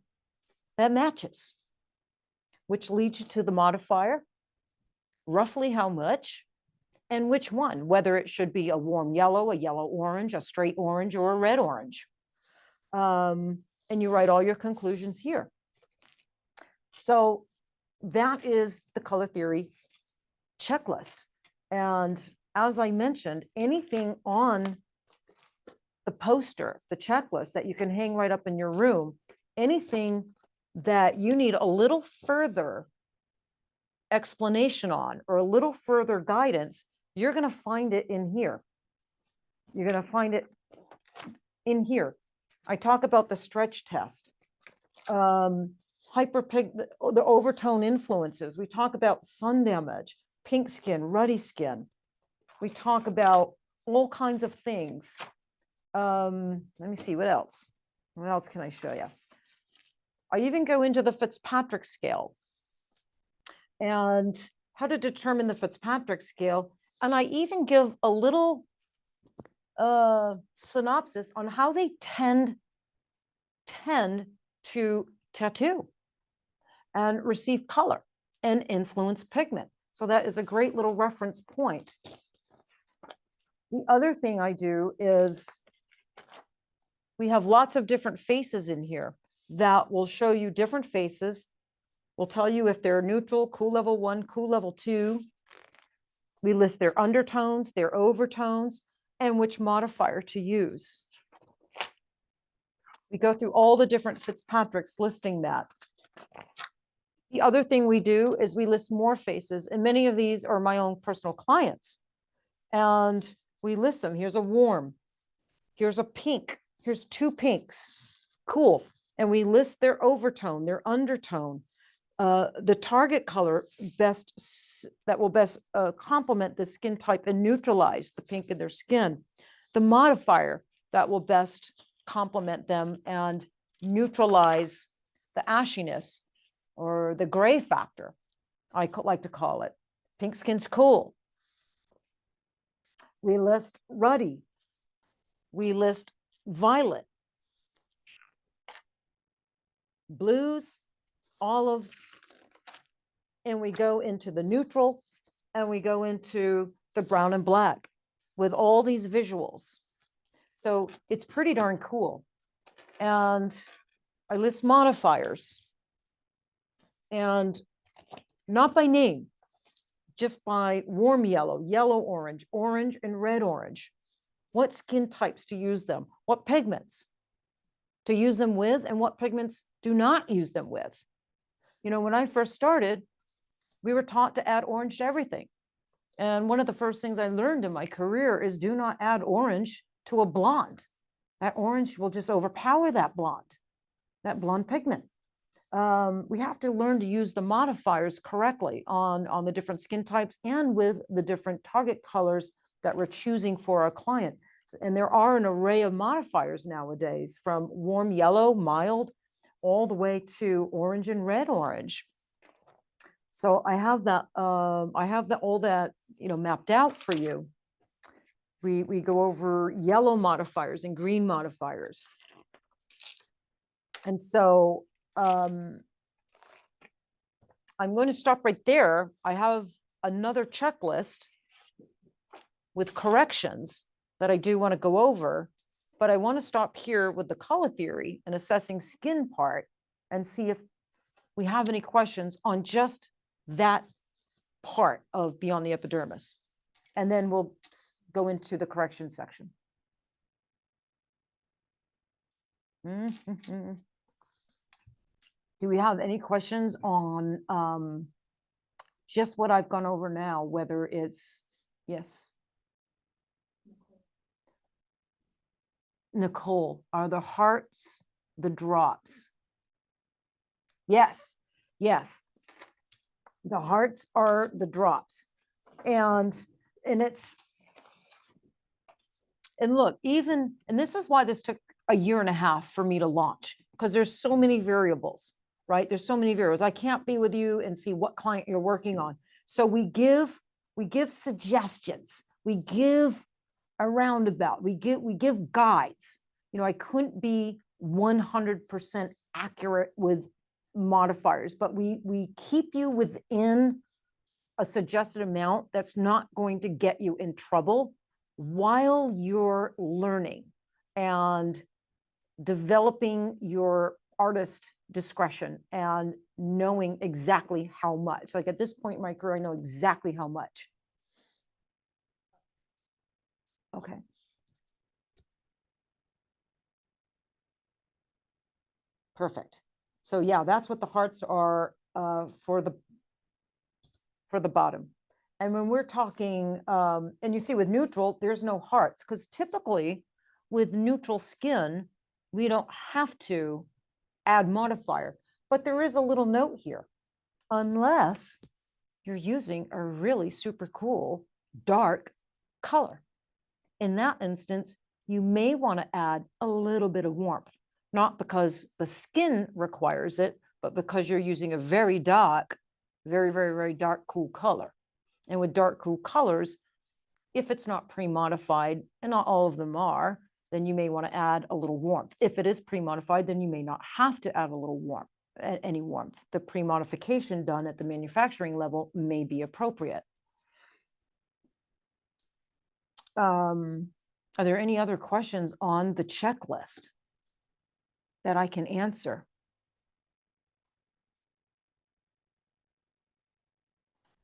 A: that matches, which leads you to the modifier, roughly how much, and which one, whether it should be a warm yellow, a yellow orange, a straight orange, or a red orange. And you write all your conclusions here. So that is the color theory checklist. And as I mentioned, anything on the poster, the checklist that you can hang right up in your room, anything that you need a little further explanation on or a little further guidance, you're going to find it in here. You're going to find it in here. I talk about the stretch test, the overtone influences. We talk about sun damage, pink skin, ruddy skin. We talk about all kinds of things. Let me see, what else? What else can I show you? I even go into the Fitzpatrick scale and how to determine the Fitzpatrick scale. And I even give a little synopsis on how they tend to tattoo and receive color and influence pigment. So that is a great little reference point. The other thing I do is we have lots of different faces in here that will show you different faces We'll tell you if they're neutral, cool level 1, cool level 2. We list their undertones, their overtones, and which modifier to use. We go through all the different Fitzpatricks listing that. The other thing we do is we list more faces, and many of these are my own personal clients. And we list them. Here's a warm, here's a pink, here's 2 pinks. Cool. And we list their overtone, their undertone, the target color that will best complement the skin type and neutralize the pink in their skin, the modifier that will best complement them and neutralize the ashiness or the gray factor, I like to call it. Pink skin's cool. We list ruddy. We list violet, blues, olives, and we go into the neutral, and we go into the brown and black with all these visuals. So it's pretty darn cool. And I list modifiers, and not by name, just by warm yellow, yellow orange, orange, and red orange. What skin types to use them, what pigments to use them with, and what pigments do not use them with. You know, when I first started, we were taught to add orange to everything. And one of the first things I learned in my career is do not add orange to a blonde. That orange will just overpower that blonde pigment. We have to learn to use the modifiers correctly on the different skin types and with the different target colors that we're choosing for our client. And there are an array of modifiers nowadays, from warm yellow, mild, all the way to orange and red orange. So I have that, all that, you know, mapped out for you. We go over yellow modifiers and green modifiers. And so I'm going to stop right there. I have another checklist with corrections that I do want to go over, but I want to stop here with the color theory and assessing skin part and see if we have any questions on just that part of Beyond the Epidermis. And then we'll go into the correction section. Do we have any questions on just what I've gone over now, whether it's, yes. Nicole, are the hearts the drops? Yes, yes. The hearts are the drops. And look, and this is why this took a year and a half for me to launch, because there's so many variables, right? There's so many variables. I can't be with you and see what client you're working on. So we give suggestions. We give a roundabout. We give guides. You know, I couldn't be 100% accurate with modifiers, but we keep you within a suggested amount that's not going to get you in trouble while you're learning and developing your artist discretion and knowing exactly how much. Like at this point in my career, I know exactly how much. Okay. Perfect. So yeah, that's what the hearts are for the bottom. And when we're talking, and you see with neutral, there's no hearts, because typically with neutral skin, we don't have to add modifier, but there is a little note here. Unless you're using a really super cool dark color. In that instance, you may want to add a little bit of warmth, not because the skin requires it, but because you're using a very dark, very, very, very dark, cool color. And with dark, cool colors, if it's not pre-modified, and not all of them are, then you may want to add a little warmth. If it is pre-modified, then you may not have to add a little warmth, any warmth. The pre-modification done at the manufacturing level may be appropriate. Are there any other questions on the checklist that I can answer?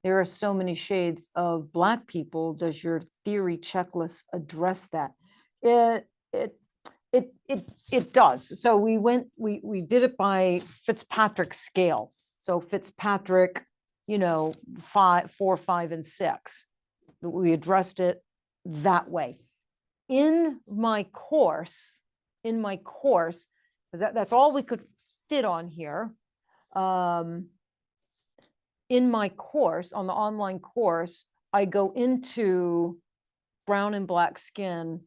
A: There are so many shades of Black people. Does your theory checklist address that? It it it does. So we did it by Fitzpatrick scale. So Fitzpatrick, 4, 5, and 6. We addressed it that way. In my course, because that's all we could fit on here. In my course, on the online course, I go into brown and Black skin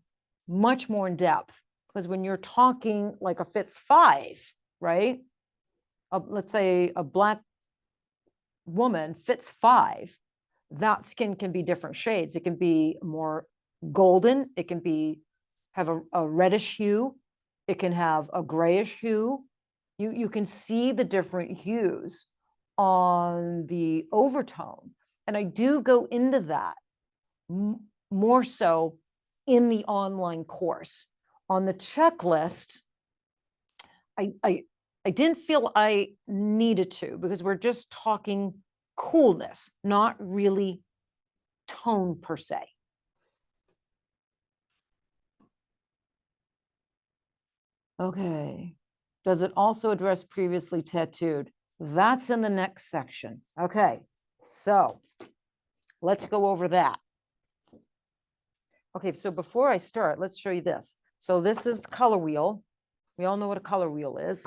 A: much more in depth, because when you're talking like a Fitz 5, right? Let's say a Black woman, Fitz 5, that skin can be different shades. It can be more golden. It can have a reddish hue. It can have a grayish hue. You can see the different hues on the overtone. And I do go into that more so in the online course. On the checklist, I didn't feel I needed to, because we're just talking coolness, not really tone per se. Okay. Does it also address previously tattooed? That's in the next section. Okay, so let's go over that. Okay, so before I start, let's show you this. So this is the color wheel. We all know what a color wheel is,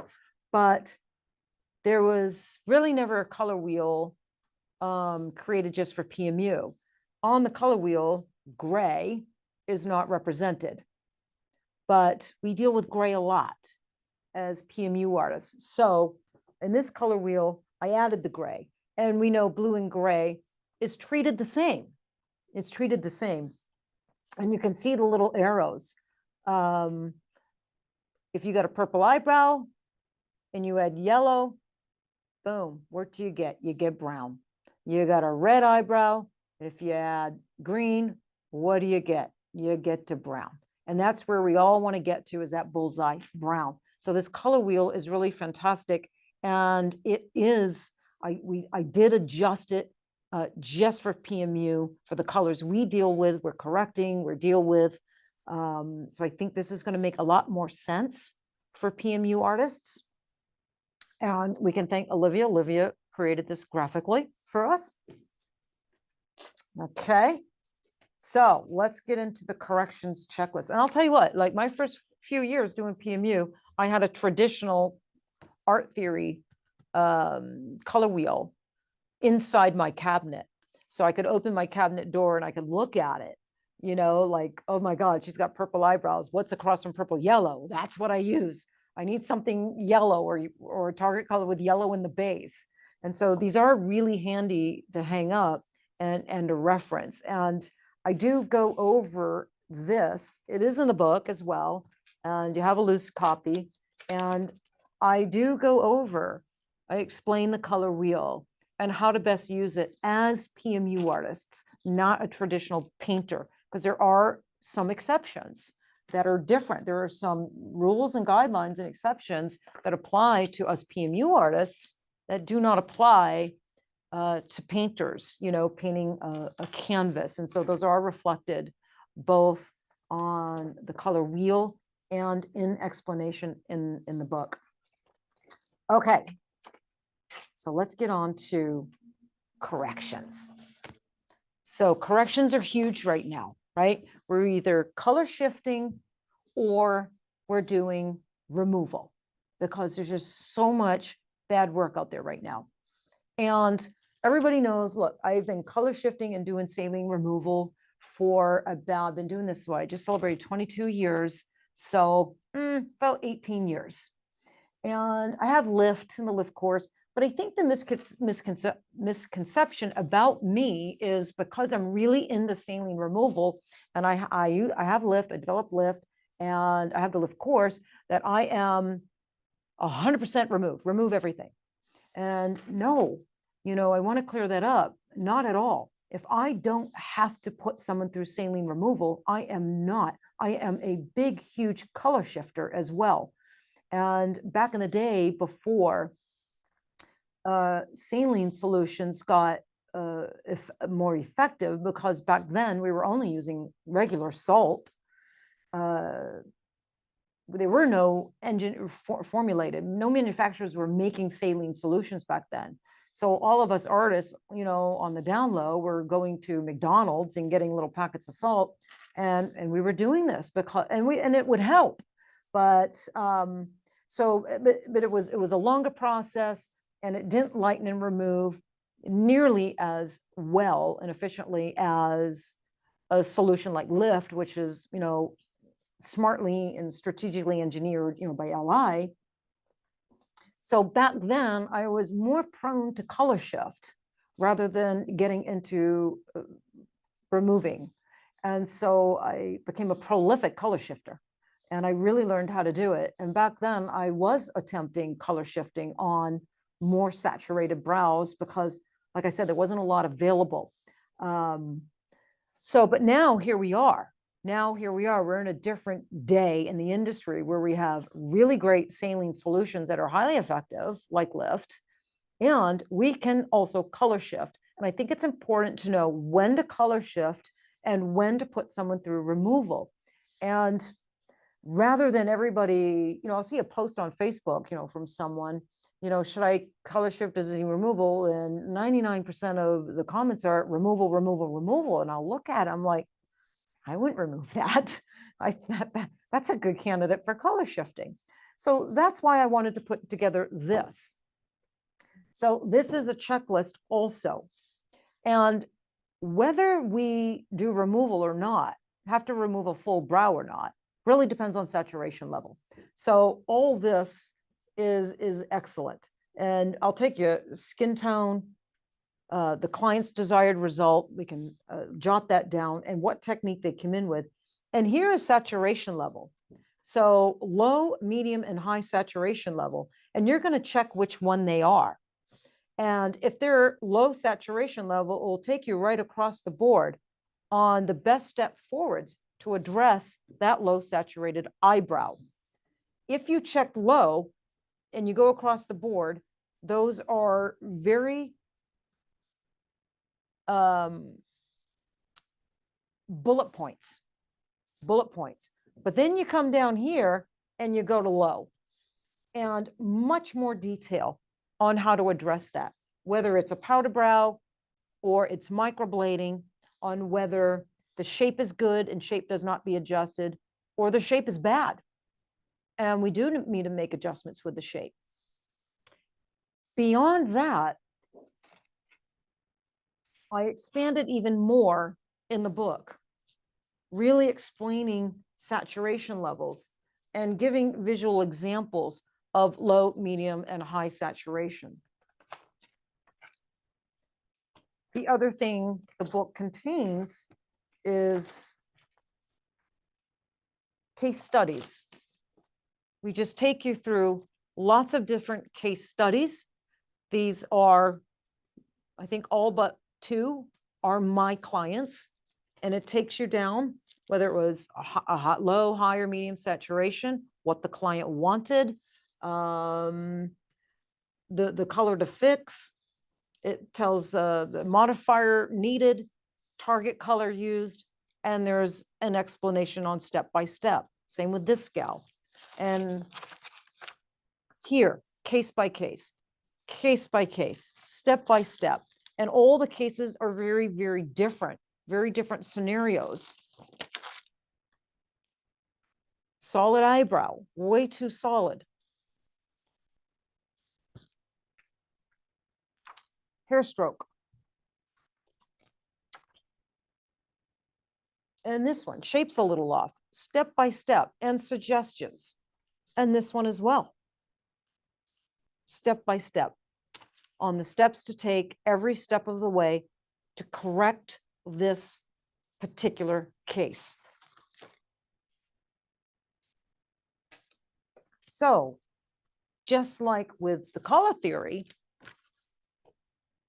A: but there was really never a color wheel created just for PMU. On the color wheel, gray is not represented, but we deal with gray a lot as PMU artists. So in this color wheel, I added the gray, and we know blue and gray is treated the same. It's treated the same. And you can see the little arrows. If you got a purple eyebrow and you add yellow, boom, what do you get? You get brown. You got a red eyebrow. If you add green, what do you get? You get to brown. And that's where we all want to get to, is that bullseye brown. So this color wheel is really fantastic. And it is, I did adjust it just for PMU, for the colors we deal with, we're correcting, we're deal with. So I think this is going to make a lot more sense for PMU artists. And we can thank Olivia. Olivia created this graphically for us. Okay. So let's get into the corrections checklist. And I'll tell you what, like my first few years doing PMU, I had a traditional art theory color wheel inside my cabinet. So I could open my cabinet door and I could look at it, like, oh my God, she's got purple eyebrows. What's across from purple? Yellow. That's what I use. I need something yellow or a target color with yellow in the base. And so these are really handy to hang up and to reference. And I do go over this. It is in the book as well. And you have a loose copy. And I do go over, I explain the color wheel and how to best use it as PMU artists, not a traditional painter, because there are some exceptions that are different. There are some rules and guidelines and exceptions that apply to us PMU artists that do not apply to painters, painting a canvas. And so those are reflected both on the color wheel and in explanation in the book. Okay, so let's get on to corrections. So corrections are huge right now, right? We're either color shifting or we're doing removal, because there's just so much bad work out there right now. And everybody knows, look, I've been color shifting and doing saline removal for I've been doing this, I just celebrated 22 years. So about 18 years. And I have lift in the lift course, but I think the misconception about me is because I'm really into saline removal, and I have lift, I developed lift, and I have the lift course, that I am 100% remove everything. And no, I want to clear that up. Not at all. If I don't have to put someone through saline removal, I am not. I am a big, huge color shifter as well. And back in the day, before saline solutions got if more effective, because back then we were only using regular salt. There were no formulated, no manufacturers were making saline solutions back then. So all of us artists, on the down low, were going to McDonald's and getting little packets of salt, and we were doing this because and it would help, but it was a longer process, and it didn't lighten and remove nearly as well and efficiently as a solution like Lift, which is smartly and strategically engineered by LI. So back then I was more prone to color shift rather than getting into removing. And so I became a prolific color shifter, and I really learned how to do it. And back then I was attempting color shifting on more saturated brows because, like I said, there wasn't a lot available. But now here we are. We're in a different day in the industry where we have really great saline solutions that are highly effective, like Lift, and we can also color shift. And I think it's important to know when to color shift and when to put someone through removal. And rather than everybody, I'll see a post on Facebook, from someone, should I color shift as a removal? And 99% of the comments are removal, removal, removal. And I'll look at it, I'm like, I wouldn't remove that. That's a good candidate for color shifting. So that's why I wanted to put together this. So this is a checklist also. And whether we do removal or not, have to remove a full brow or not, really depends on saturation level. So all this is excellent. And I'll take you skin tone, the client's desired result. We can jot that down, and what technique they come in with. And here is saturation level. So low, medium, and high saturation level. And you're going to check which one they are. And if they're low saturation level, it will take you right across the board on the best step forwards to address that low saturated eyebrow. If you check low and you go across the board, those are very bullet points. But then you come down here and you go to low, and much more detail on how to address that, whether it's a powder brow or it's microblading, on whether the shape is good and shape does not be adjusted, or the shape is bad. And we do need to make adjustments with the shape. Beyond that, I expanded even more in the book, really explaining saturation levels and giving visual examples of low, medium, and high saturation. The other thing the book contains is case studies. We just take you through lots of different case studies. These are, I think, all but 2 are my clients, and it takes you down whether it was a hot, low, high, or medium saturation, what the client wanted, the color to fix. It tells the modifier needed, target color used, and there's an explanation on step by step. Same with this gal. And here, case by case, step by step. And all the cases are very, very different scenarios. Solid eyebrow, way too solid. Hair stroke. And this one, shape's a little off, step by step, and suggestions. And this one as well, step by step, on the steps to take every step of the way to correct this particular case. So just like with the color theory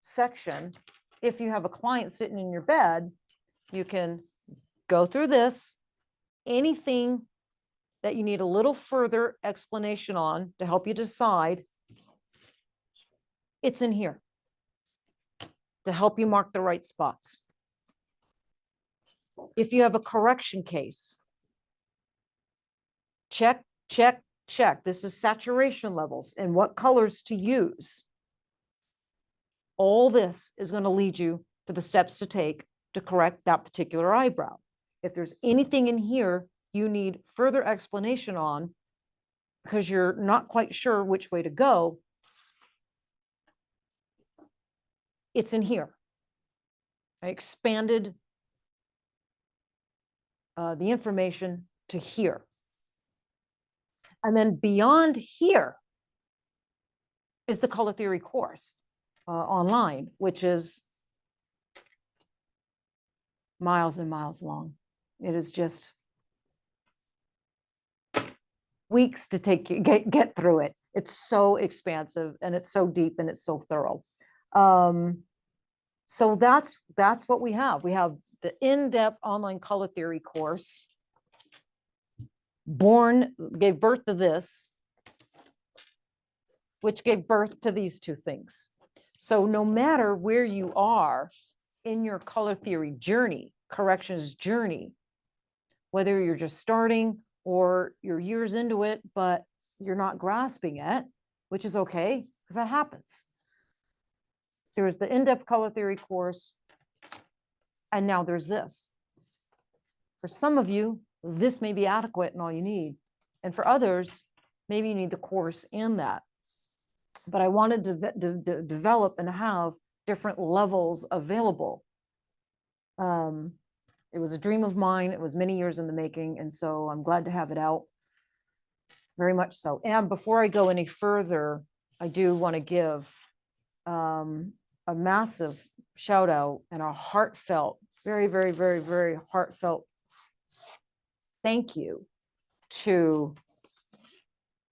A: section, if you have a client sitting in your bed, you can go through this. Anything that you need a little further explanation on to help you decide, it's in here. to help you mark the right spots. If you have a correction case, check, check, check. This is saturation levels and what colors to use. All this is going to lead you to the steps to take to correct that particular eyebrow. If there's anything in here you need further explanation on because you're not quite sure which way to go, it's in here. I expanded the information to here. And then beyond here is the color theory course online, which is miles and miles long. It is just weeks to get through it. It's so expansive and it's so deep and it's so thorough. So that's what we have. We have the in-depth online color theory course. Gave birth to this, which gave birth to these two things. So no matter where you are in your color theory journey, corrections journey, whether you're just starting or you're years into it, but you're not grasping it, which is okay, because that happens. There's the in-depth color theory course, and now there's this. For some of you, this may be adequate and all you need. And for others, maybe you need the course and that. But I wanted to develop and have different levels available. It was a dream of mine. It was many years in the making. And so I'm glad to have it out. Very much so. And before I go any further, I do want to give a massive shout out and a heartfelt, very, very, very, very heartfelt thank you to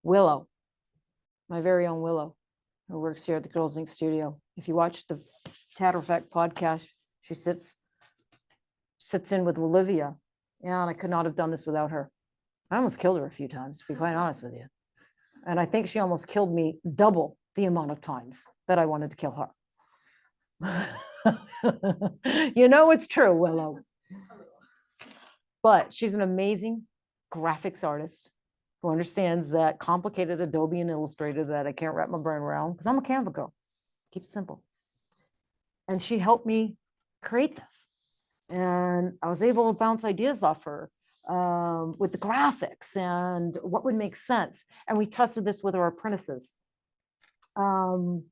A: Willow, my very own Willow, who works here at the Girlz Ink Studio. If you watch the Tatter Effect podcast, she sits in with Olivia. Yeah, and I could not have done this without her. I almost killed her a few times, to be quite honest with you. And I think she almost killed me double the amount of times that I wanted to kill her. You know it's true, Willow. But she's an amazing graphics artist who understands that complicated Adobe and Illustrator that I can't wrap my brain around because I'm a Canva girl. Keep it simple. And she helped me create this. And I was able to bounce ideas off her with the graphics and what would make sense. And we tested this with our apprentices. Do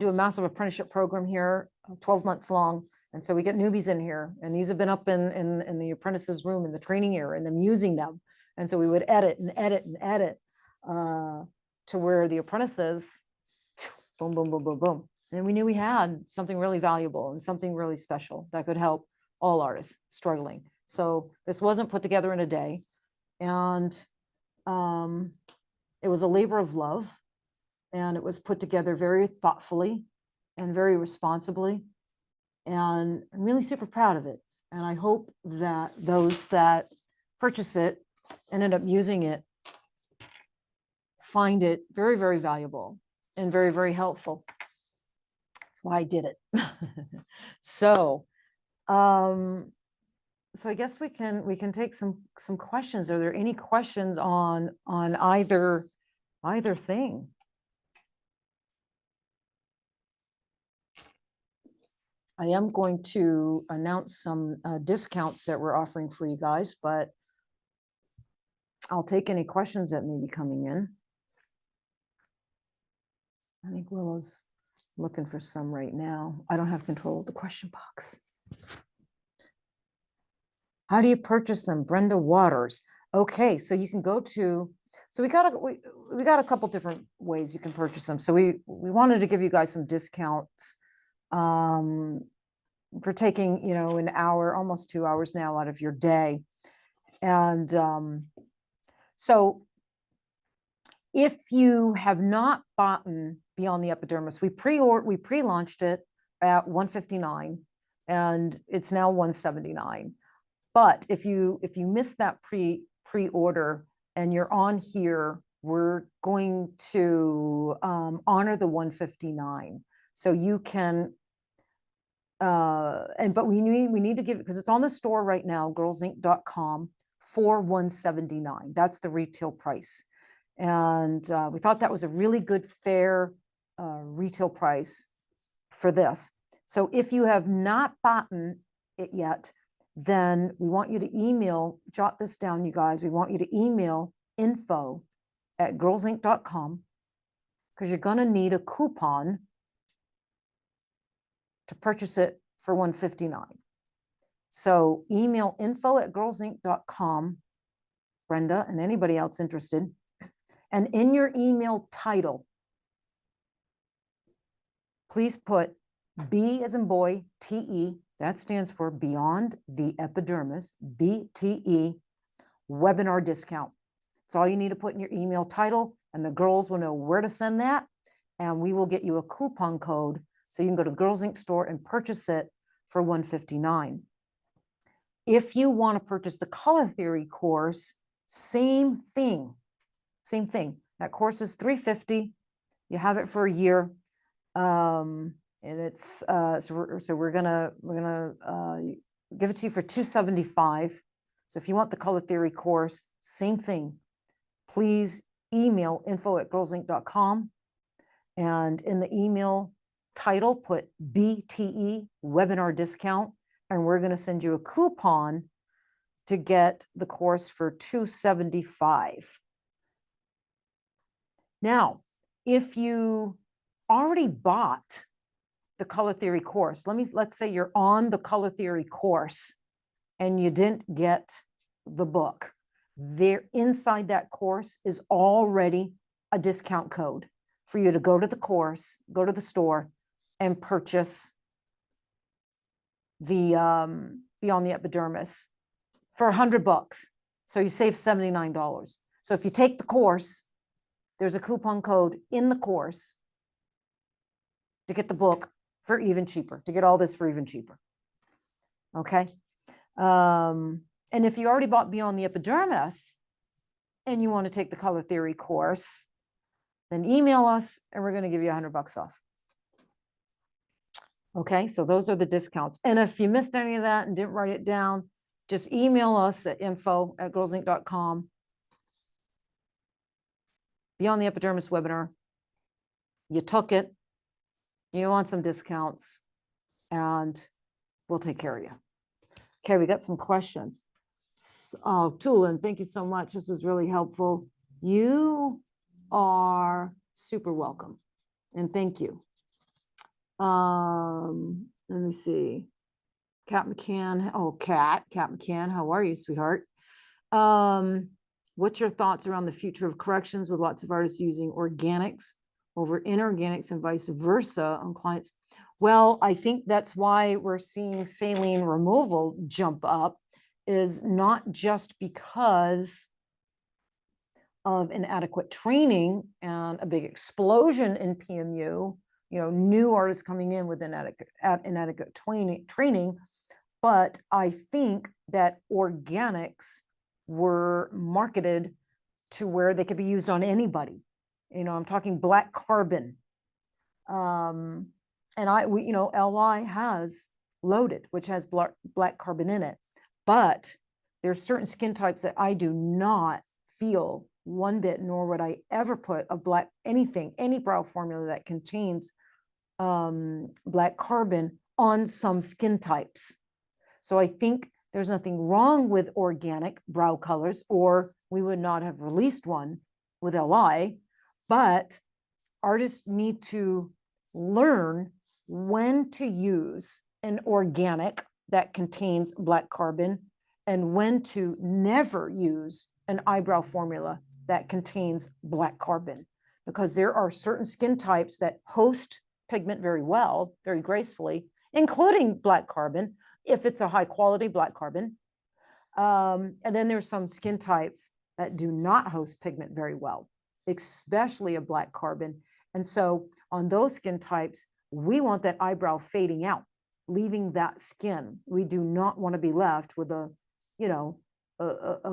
A: a massive apprenticeship program here, 12 months long. And so we get newbies in here, and these have been up in the apprentices room in the training area, and them using them. And so we would edit and edit and edit to where the apprentices, boom, boom, boom, boom, boom. And we knew we had something really valuable and something really special that could help all artists struggling. So this wasn't put together in a day. And it was a labor of love. And it was put together very thoughtfully and very responsibly. And I'm really super proud of it. And I hope that those that purchase it and end up using it find it very, very valuable and very, very helpful. That's why I did it. So I guess we can take some questions. Are there any questions on either thing? I am going to announce some discounts that we're offering for you guys, but I'll take any questions that may be coming in. I think Willow's looking for some right now. I don't have control of the question box. How do you purchase them? Brenda Waters. Okay, so you can go to, so we got a couple different ways you can purchase them. So we wanted to give you guys some discounts for taking, an hour, almost 2 hours now out of your day. And so if you have not bought Beyond the Epidermis, we pre-launched it at $159 and it's now $179. But if you missed that pre-order and you're on here, we're going to honor the $159. So you can, but we need to give it, because it's on the store right now, girlzink.com, for $179. That's the retail price. And we thought that was a really good, fair retail price for this. So if you have not bought it yet, then we want you to email, jot this down, you guys. We want you to email info@girlzink.com, because you're going to need a coupon to purchase it for $159. So email info@girlzink.com, Brenda, and anybody else interested. And in your email title, please put B as in boy, TE, that stands for Beyond the Epidermis, BTE, webinar discount. It's all you need to put in your email title, and the girls will know where to send that, and we will get you a coupon code so you can go to the Girlz Ink store and purchase it for $159. If you want to purchase the color theory course, same thing. That course is $350. You have it for a year. And it's so we're gonna give it to you for $275. So if you want the color theory course, same thing. Please email info@girlzink.com, and in the email title put BTE webinar discount, and we're going to send you a coupon to get the course for $275. Now, if you already bought the color theory course, let's say you're on the color theory course and you didn't get the book. There inside that course is already a discount code for you to go to the course, go to the store, and purchase the Beyond the Epidermis for $100. So you save $79. So if you take the course, there's a coupon code in the course to get the book for even cheaper, to get all this for even cheaper. Okay. And if you already bought Beyond the Epidermis and you want to take the color theory course, then email us and we're going to give you $100 off. Okay, so those are the discounts. And if you missed any of that and didn't write it down, just email us at info@girlzink.com. Beyond the Epidermis webinar. You took it. You want some discounts, and we'll take care of you. Okay, we got some questions. Oh, Tulin, thank you so much. This was really helpful. You are super welcome, and thank you. Let me see. Kat McCann. Oh, Kat McCann, how are you, sweetheart? What's your thoughts around the future of corrections with lots of artists using organics over inorganics and vice versa on clients? Well, I think that's why we're seeing saline removal jump up, is not just because of inadequate training and a big explosion in PMU, new artists coming in with inadequate training, but I think that organics were marketed to where they could be used on anybody. I'm talking black carbon. And LI has loaded, which has black carbon in it. But there's certain skin types that I do not feel one bit, nor would I ever put any brow formula that contains black carbon on some skin types. So I think there's nothing wrong with organic brow colors, or we would not have released one with LI, but artists need to learn when to use an organic that contains black carbon and when to never use an eyebrow formula that contains black carbon, because there are certain skin types that host pigment very well, very gracefully, including black carbon, if it's a high quality black carbon. And then there's some skin types that do not host pigment very well, especially a black carbon. And so on those skin types, we want that eyebrow fading out, leaving that skin. We do not want to be left with a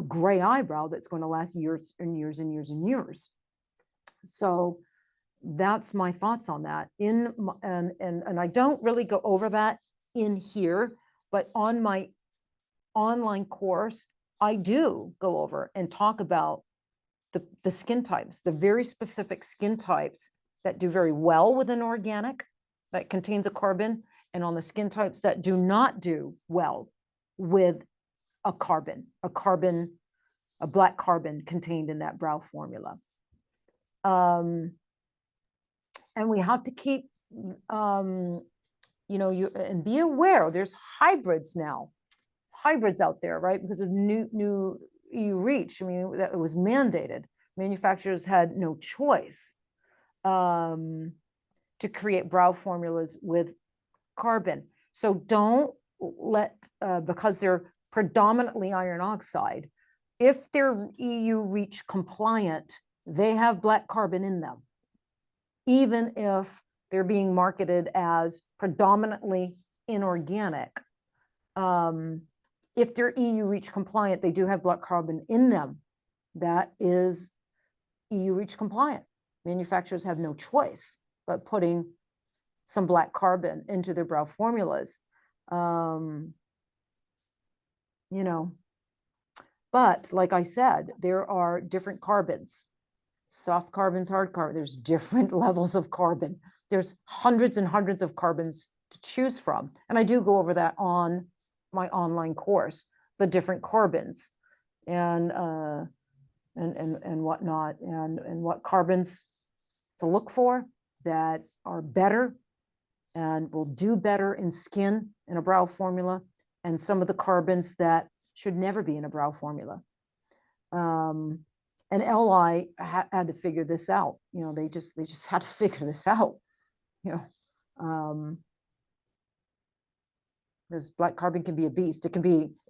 A: gray eyebrow that's going to last years and years and years and years. So that's my thoughts on that. And I don't really go over that in here, but on my online course, I do go over and talk about the skin types, the very specific skin types that do very well with an organic that contains a carbon, and on the skin types that do not do well with a black carbon contained in that brow formula. And we have to keep, and be aware there's hybrids out there, right? Because of new EU reach. I mean, that was mandated. Manufacturers had no choice to create brow formulas with carbon. So don't let, because they're predominantly iron oxide, if they're EU reach compliant, they have black carbon in them, even if they're being marketed as predominantly inorganic. If they're EU reach compliant, they do have black carbon in them. That is EU reach compliant. Manufacturers have no choice but putting some black carbon into their brow formulas. But like I said, there are different carbons, soft carbons, hard carbon. There's different levels of carbon. There's hundreds and hundreds of carbons to choose from. And I do go over that on my online course, the different carbons and whatnot, and what carbons to look for that are better and will do better in skin in a brow formula, and some of the carbons that should never be in a brow formula. And LI had to figure this out. They just had to figure this out. Because black carbon can be a beast.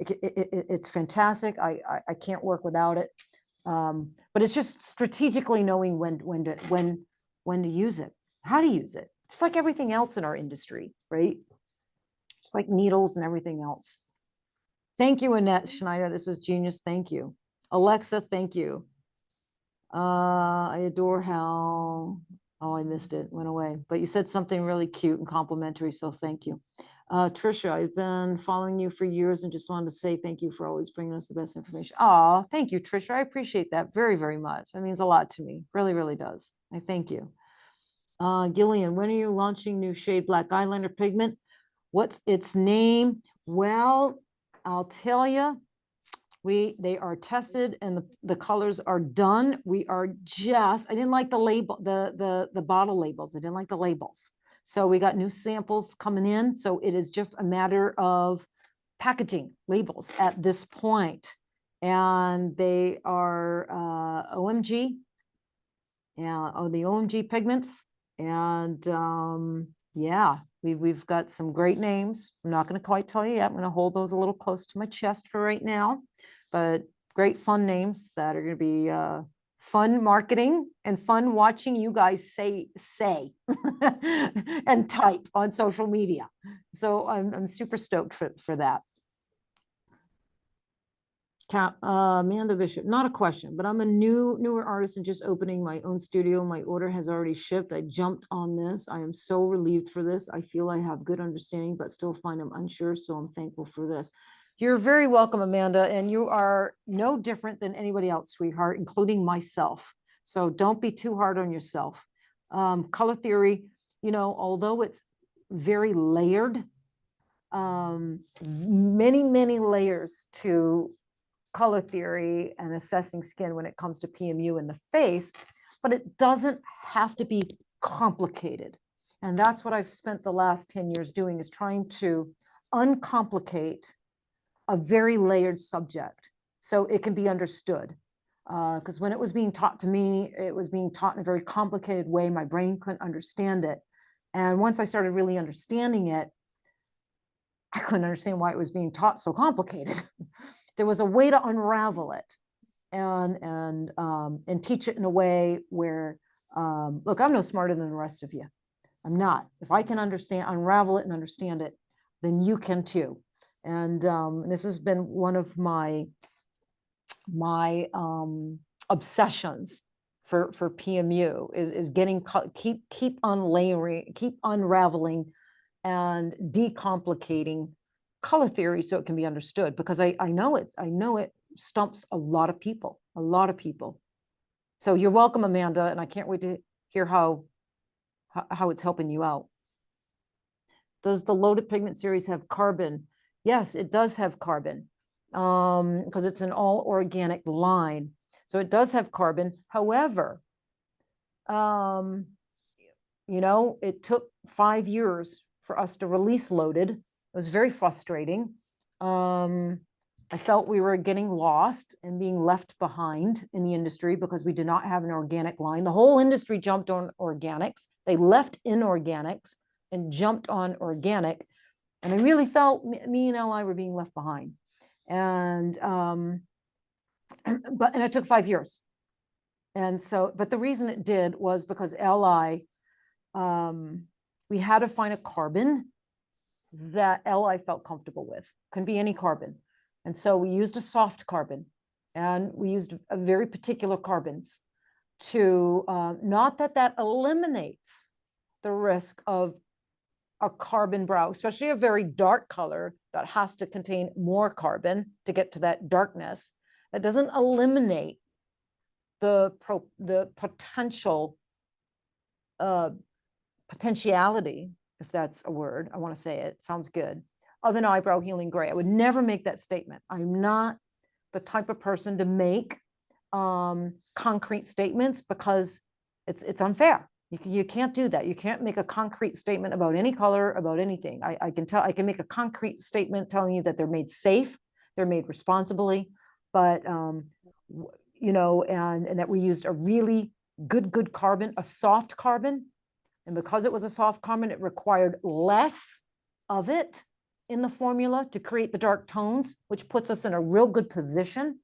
A: It's fantastic. I can't work without it. But it's just strategically knowing when to use it, how to use it. Just like everything else in our industry, right? Just like needles and everything else. Thank you, Annette Schneider. This is genius. Thank you. Alexa, thank you. I adore how, oh, I missed it, went away. But you said something really cute and complimentary, so thank you. Trisha, I've been following you for years and just wanted to say thank you for always bringing us the best information. Oh, thank you, Trisha. I appreciate that very, very much. That means a lot to me. Really, really does. I thank you. Gillian, when are you launching new shade black eyeliner pigment? What's its name? Well, I'll tell you, they are tested and the colors are done. We are just, I didn't like the label, the bottle labels. I didn't like the labels. So we got new samples coming in. So it is just a matter of packaging labels at this point. And they are OMG, the OMG pigments. And yeah, we've got some great names. I'm not going to quite tell you yet. I'm going to hold those a little close to my chest for right now, but great fun names that are going to be fun marketing and fun watching you guys say and type on social media. So I'm super stoked for that. Amanda Bishop, not a question, but I'm a newer artist and just opening my own studio. My order has already shipped. I jumped on this. I am so relieved for this. I feel I have good understanding, but still find I'm unsure. So I'm thankful for this. You're very welcome, Amanda. And you are no different than anybody else, sweetheart, including myself. So don't be too hard on yourself. Color theory, although it's very layered, many layers to color theory and assessing skin when it comes to PMU in the face, but it doesn't have to be complicated. And that's what I've spent the last 10 years doing, is trying to uncomplicate a very layered subject so it can be understood. Because when it was being taught to me, it was being taught in a very complicated way. My brain couldn't understand it. And once I started really understanding it, I couldn't understand why it was being taught so complicated. There was a way to unravel it and teach it in a way where, look, I'm no smarter than the rest of you. I'm not. If I can unravel it and understand it, then you can too. And this has been one of my obsessions for PMU is getting, keep unlayering, keep unraveling and decomplicating color theory so it can be understood, because I know it stumps a lot of people. So you're welcome, Amanda, and I can't wait to hear how it's helping you out. Does the loaded pigment series have carbon? Yes, it does have carbon, because it's an all organic line. So it does have carbon. However, you know, it took 5 years for us to release loaded. It was very frustrating. I felt we were getting lost and being left behind in the industry because we did not have an organic line. The whole industry jumped on organics. They left inorganics and jumped on organic. And I really felt me and Li were being left behind. And and it took 5 years. And so, but the reason it did was because Li, we had to find a carbon that Li felt comfortable with. Couldn't be any carbon. And so we used a soft carbon, and we used a very particular carbons to, not that eliminates the risk of a carbon brow, especially a very dark color that has to contain more carbon to get to that darkness. That doesn't eliminate the potential, potentiality, if that's a word, I want to say it, sounds good, of an eyebrow healing gray. I would never make that statement. I'm not the type of person to make concrete statements, because it's unfair. You can't do that. You can't make a concrete statement about any color, about anything. I can make a concrete statement telling you that they're made safe, they're made responsibly, but you know, and that we used a really good carbon, a soft carbon. And because it was a soft carbon, it required less of it in the formula to create the dark tones, which puts us in a real good position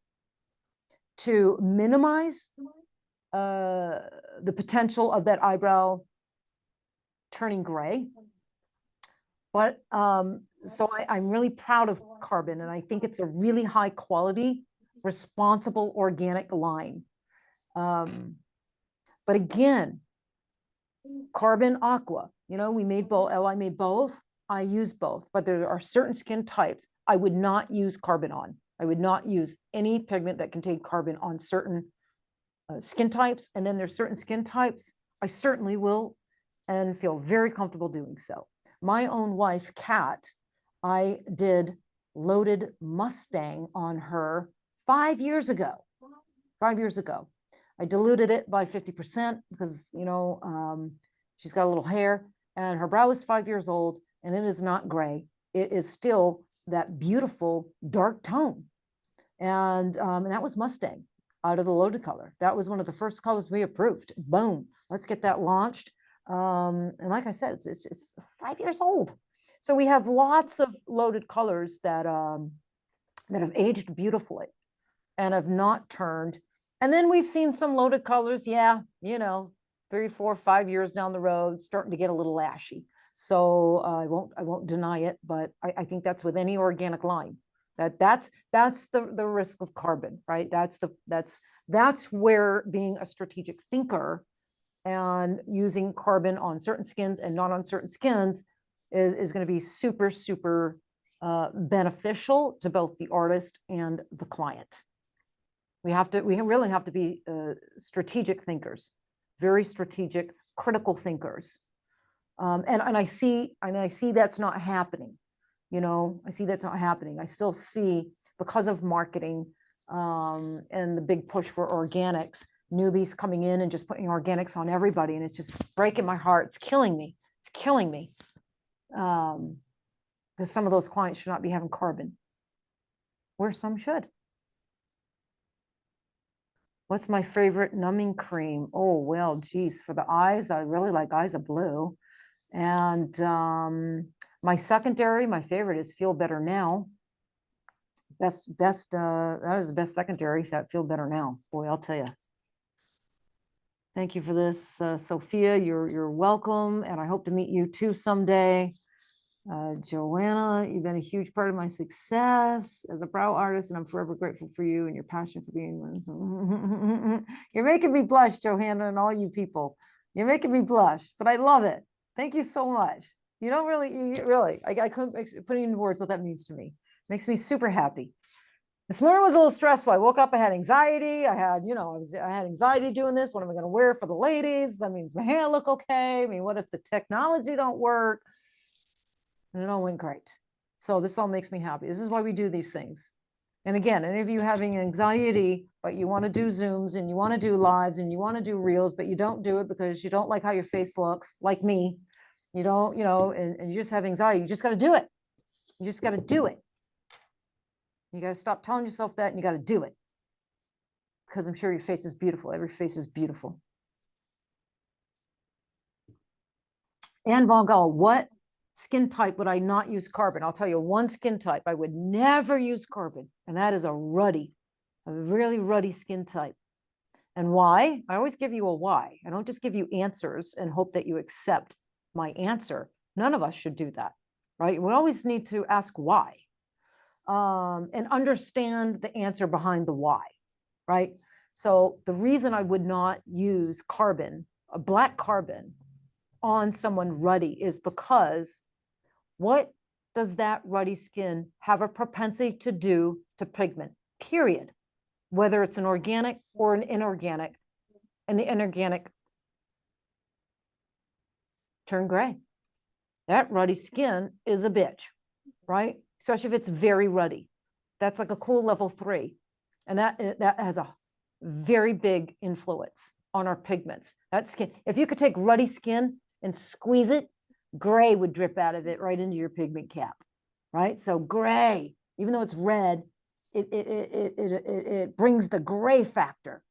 A: to minimize the potential of that eyebrow turning gray. But so I'm really proud of carbon, and I think it's a really high quality, responsible organic line. But again, carbon aqua, you know, we made both, Li made both, I use both, but there are certain skin types I would not use carbon on. I would not use any pigment that contained carbon on certain skin types. And then there's certain skin types I certainly will and feel very comfortable doing so. My own wife, Kat, I did loaded Mustang on her 5 years ago. 5 years ago. I diluted it by 50% because, you know, she's got a little hair, and her brow is 5 years old, and it is not gray. It is still that beautiful dark tone. And that was Mustang out of the loaded color. That was one of the first colors we approved. Boom, let's get that launched. And like I said, it's 5 years old. So we have lots of loaded colors that have aged beautifully and have not turned. And then we've seen some loaded colors, yeah, you know, 3, 4, 5 years down the road, starting to get a little ashy. So I won't deny it, but I think that's with any organic line. That's the risk of carbon, right? That's where being a strategic thinker and using carbon on certain skins and not on certain skins is going to be super, super beneficial to both the artist and the client. We really have to be strategic thinkers, very strategic, critical thinkers. And I see that's not happening. You know, I see that's not happening. I still see, because of marketing and the big push for organics, newbies coming in and just putting organics on everybody. And it's just breaking my heart. It's killing me. It's killing me. Because some of those clients should not be having carbon, where some should. What's my favorite numbing cream? Oh, well, geez, for the eyes, I really like Eyes of Blue. And my secondary, my favorite is Feel Better Now. That is the best secondary, that Feel Better Now. Boy, I'll tell you. Thank you for this, Sophia. You're welcome, and I hope to meet you too someday. Joanna, you've been a huge part of my success as a brow artist, and I'm forever grateful for you and your passion for being one. You're making me blush, Johanna, and all you people. You're making me blush, but I love it. Thank you so much. You don't really, really, I couldn't put it into words what that means to me. Makes me super happy. This morning was a little stressful. I woke up, I had anxiety. I had, I had anxiety doing this. What am I going to wear for the ladies? That means my hair look okay. I mean, what if the technology don't work? And it all went great. So this all makes me happy. This is why we do these things. And again, any of you having anxiety, but you want to do Zooms and you want to do lives and you want to do reels, but you don't do it because you don't like how your face looks, like me. You don't, and you just have anxiety. You just got to do it. You just got to do it. You got to stop telling yourself that, and you got to do it. Because I'm sure your face is beautiful. Every face is beautiful. Anne Vogel, what skin type would I not use carbon? I'll tell you one skin type I would never use carbon, and that is a really ruddy skin type. And why? I always give you a why. I don't just give you answers and hope that you accept my answer. None of us should do that, right? We always need to ask why. And understand the answer behind the why, right? So the reason I would not use carbon, a black carbon, on someone ruddy is because what does that ruddy skin have a propensity to do to pigment, period? Whether it's an organic or an inorganic, and the inorganic turn gray. That ruddy skin is a bitch, right? Especially if it's very ruddy. That's like a cool level 3. And that has a very big influence on our pigments. That skin, if you could take ruddy skin and squeeze it, gray would drip out of it right into your pigment cap, right? So gray, even though it's red, it brings the gray factor.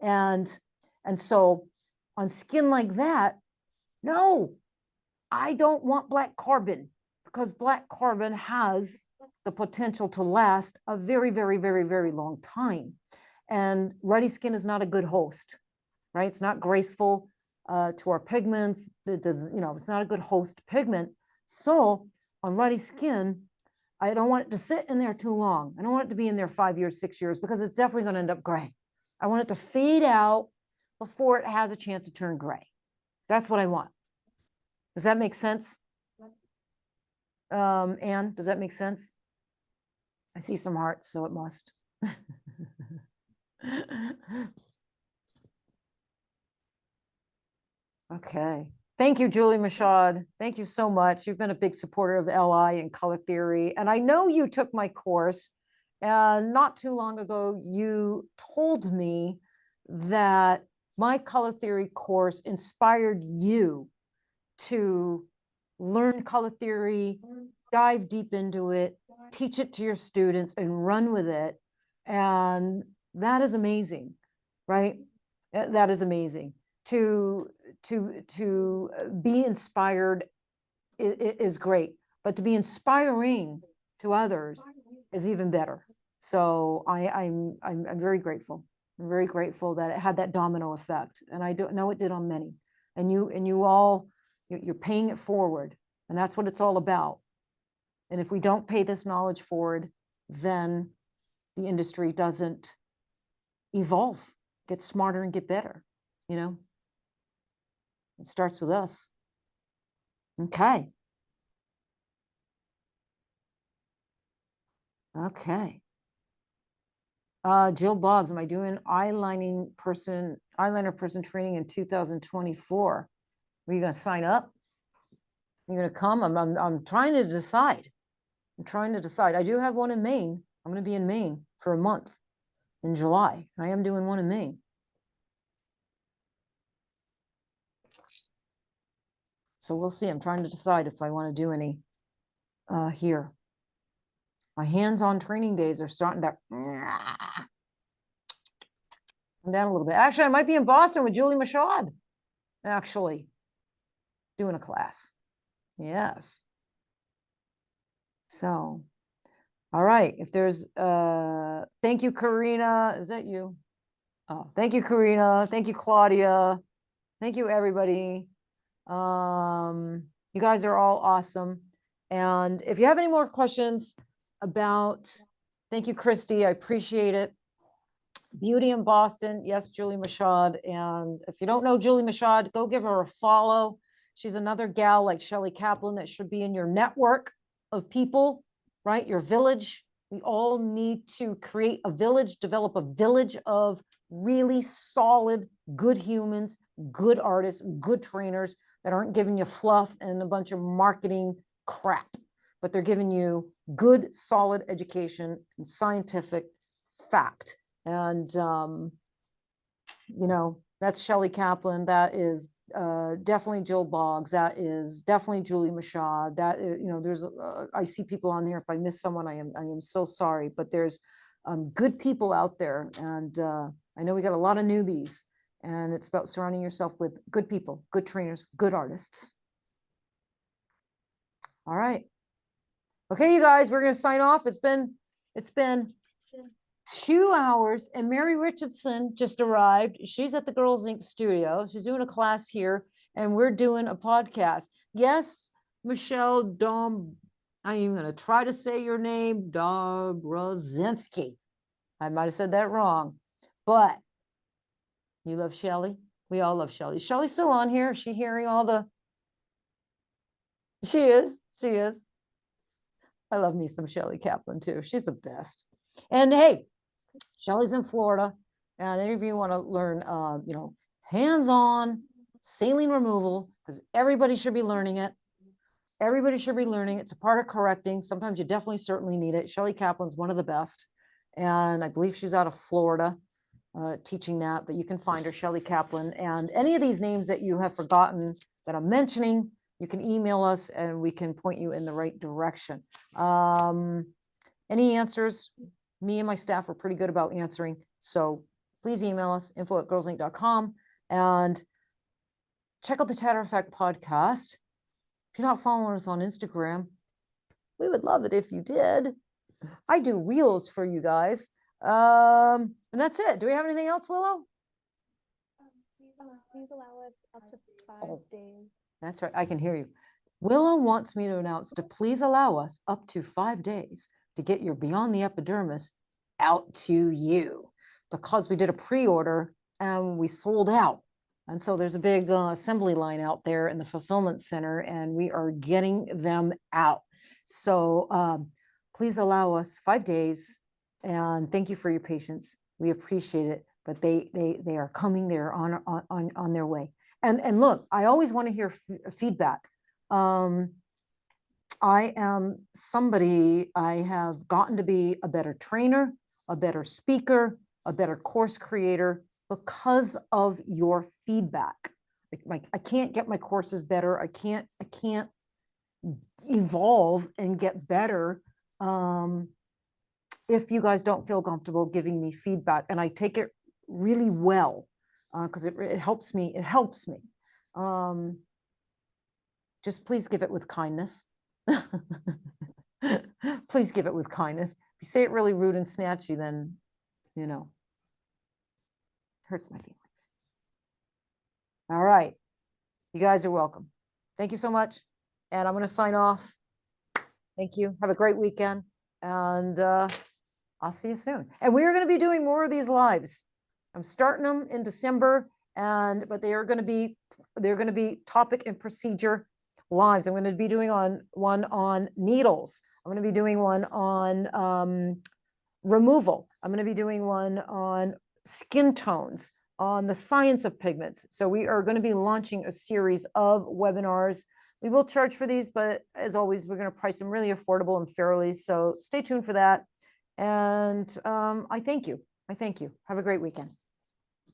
A: And so on skin like that, no, I don't want black carbon, because black carbon has the potential to last a very, very, very, very long time. And ruddy skin is not a good host, right? It's not graceful to our pigments. It does, it's not a good host pigment. So on ruddy skin, I don't want it to sit in there too long. I don't want it to be in there 5 years, 6 years, because it's definitely going to end up gray. I want it to fade out before it has a chance to turn gray. That's what I want. Does that make sense? Anne, does that make sense? I see some hearts, so it must. Okay. Thank you, Julie Michaud. Thank you so much. You've been a big supporter of LI and color theory. And I know you took my course. And not too long ago, you told me that my color theory course inspired you to learn color theory, dive deep into it, teach it to your students, and run with it. And that is amazing, right? That is amazing. To be inspired is great, but to be inspiring to others is even better. So I'm very grateful. I'm very grateful that it had that domino effect, and I don't know it did on many. And you all, you're paying it forward, and that's what it's all about. And if we don't pay this knowledge forward, then the industry doesn't evolve, get smarter and get better. It starts with us. Okay. Okay. Jill Boggs, am I doing eyeliner person training in 2024? Are you going to sign up? You're going to come? I'm trying to decide. I do have one in Maine. I'm going to be in Maine for a month in July. I am doing one in Maine. So we'll see. I'm trying to decide if I want to do any here. My hands-on training days are starting to come down a little bit. Actually, I might be in Boston with Julie Michaud, actually, doing a class. Yes. So, all right. If there's, thank you, Karina. Is that you? Oh, thank you, Karina. Thank you, Claudia. Thank you, everybody. You guys are all awesome. And if you have any more questions about, thank you, Christy. I appreciate it. Beauty in Boston. Yes, Julie Mashad. And if you don't know Julie Mashad, go give her a follow. She's another gal like Shelley Kaplan that should be in your network of people, right? Your village. We all need to create a village, develop a village of really solid, good humans, good artists, good trainers that aren't giving you fluff and a bunch of marketing crap, but they're giving you good, solid education and scientific fact. And, you know, that's Shelley Kaplan. That is definitely Jill Boggs. That is definitely Julie Mashad. That is, you know, there's I see people on there. If I miss someone, I am so sorry. But there's good people out there, and I know we got a lot of newbies. And it's about surrounding yourself with good people, good trainers, good artists. All right. Okay, you guys, we're gonna sign off. It's been 2 hours, and Mary Richardson just arrived. She's at the Girlz Ink Studio. She's doing a class here, and we're doing a podcast. Yes, Michelle Dom, I'm even going to try to say your name, Dobrozinski. I might have said that wrong, but you love Shelley. We all love Shelley. Is Shelley still on here? Is she hearing all the? She is. She is. I love me some Shelley Kaplan too. She's the best. And hey, Shelley's in Florida, and any of you want to learn, you know, hands-on saline removal, because everybody should be learning it. Everybody should be learning. It's a part of correcting. Sometimes you definitely certainly need it. Shelley Kaplan's one of the best, and I believe she's out of Florida teaching that, but you can find her, Shelley Kaplan. And any of these names that you have forgotten that I'm mentioning, you can email us and we can point you in the right direction. Any answers? Me and my staff are pretty good about answering. So please email us, info@girlzink.com, and check out the Chatter Effect podcast. If you're not following us on Instagram, we would love it if you did. I do reels for you guys. And that's it. Do we have anything else, Willow?
B: Please allow us up to 5 days.
A: That's right. I can hear you. Willow wants me to announce to please allow us up to 5 days to get your Beyond the Epidermis out to you, because we did a pre-order and we sold out. And so there's a big assembly line out there in the fulfillment center, and we are getting them out. So please allow us 5 days, and thank you for your patience. We appreciate it, but they are coming. They're on their way. And look, I always want to hear feedback. I am somebody, I have gotten to be a better trainer, a better speaker, a better course creator because of your feedback. I can't get my courses better. I can't evolve and get better if you guys don't feel comfortable giving me feedback. And I take it really well because it helps me. It helps me. Just please give it with kindness. Please give it with kindness. If you say it really rude and snatchy, then, you know, it hurts my feelings. All right. You guys are welcome. Thank you so much. And I'm going to sign off. Thank you. Have a great weekend. And I'll see you soon. And we are going to be doing more of these lives. I'm starting them in December, but they're going to be topic and procedure lives. I'm going to be doing one on needles. I'm going to be doing one on removal. I'm going to be doing one on skin tones, on the science of pigments. So we are going to be launching a series of webinars. We will charge for these, but as always, we're going to price them really affordable and fairly. So stay tuned for that. And I thank you. I thank you. Have a great weekend.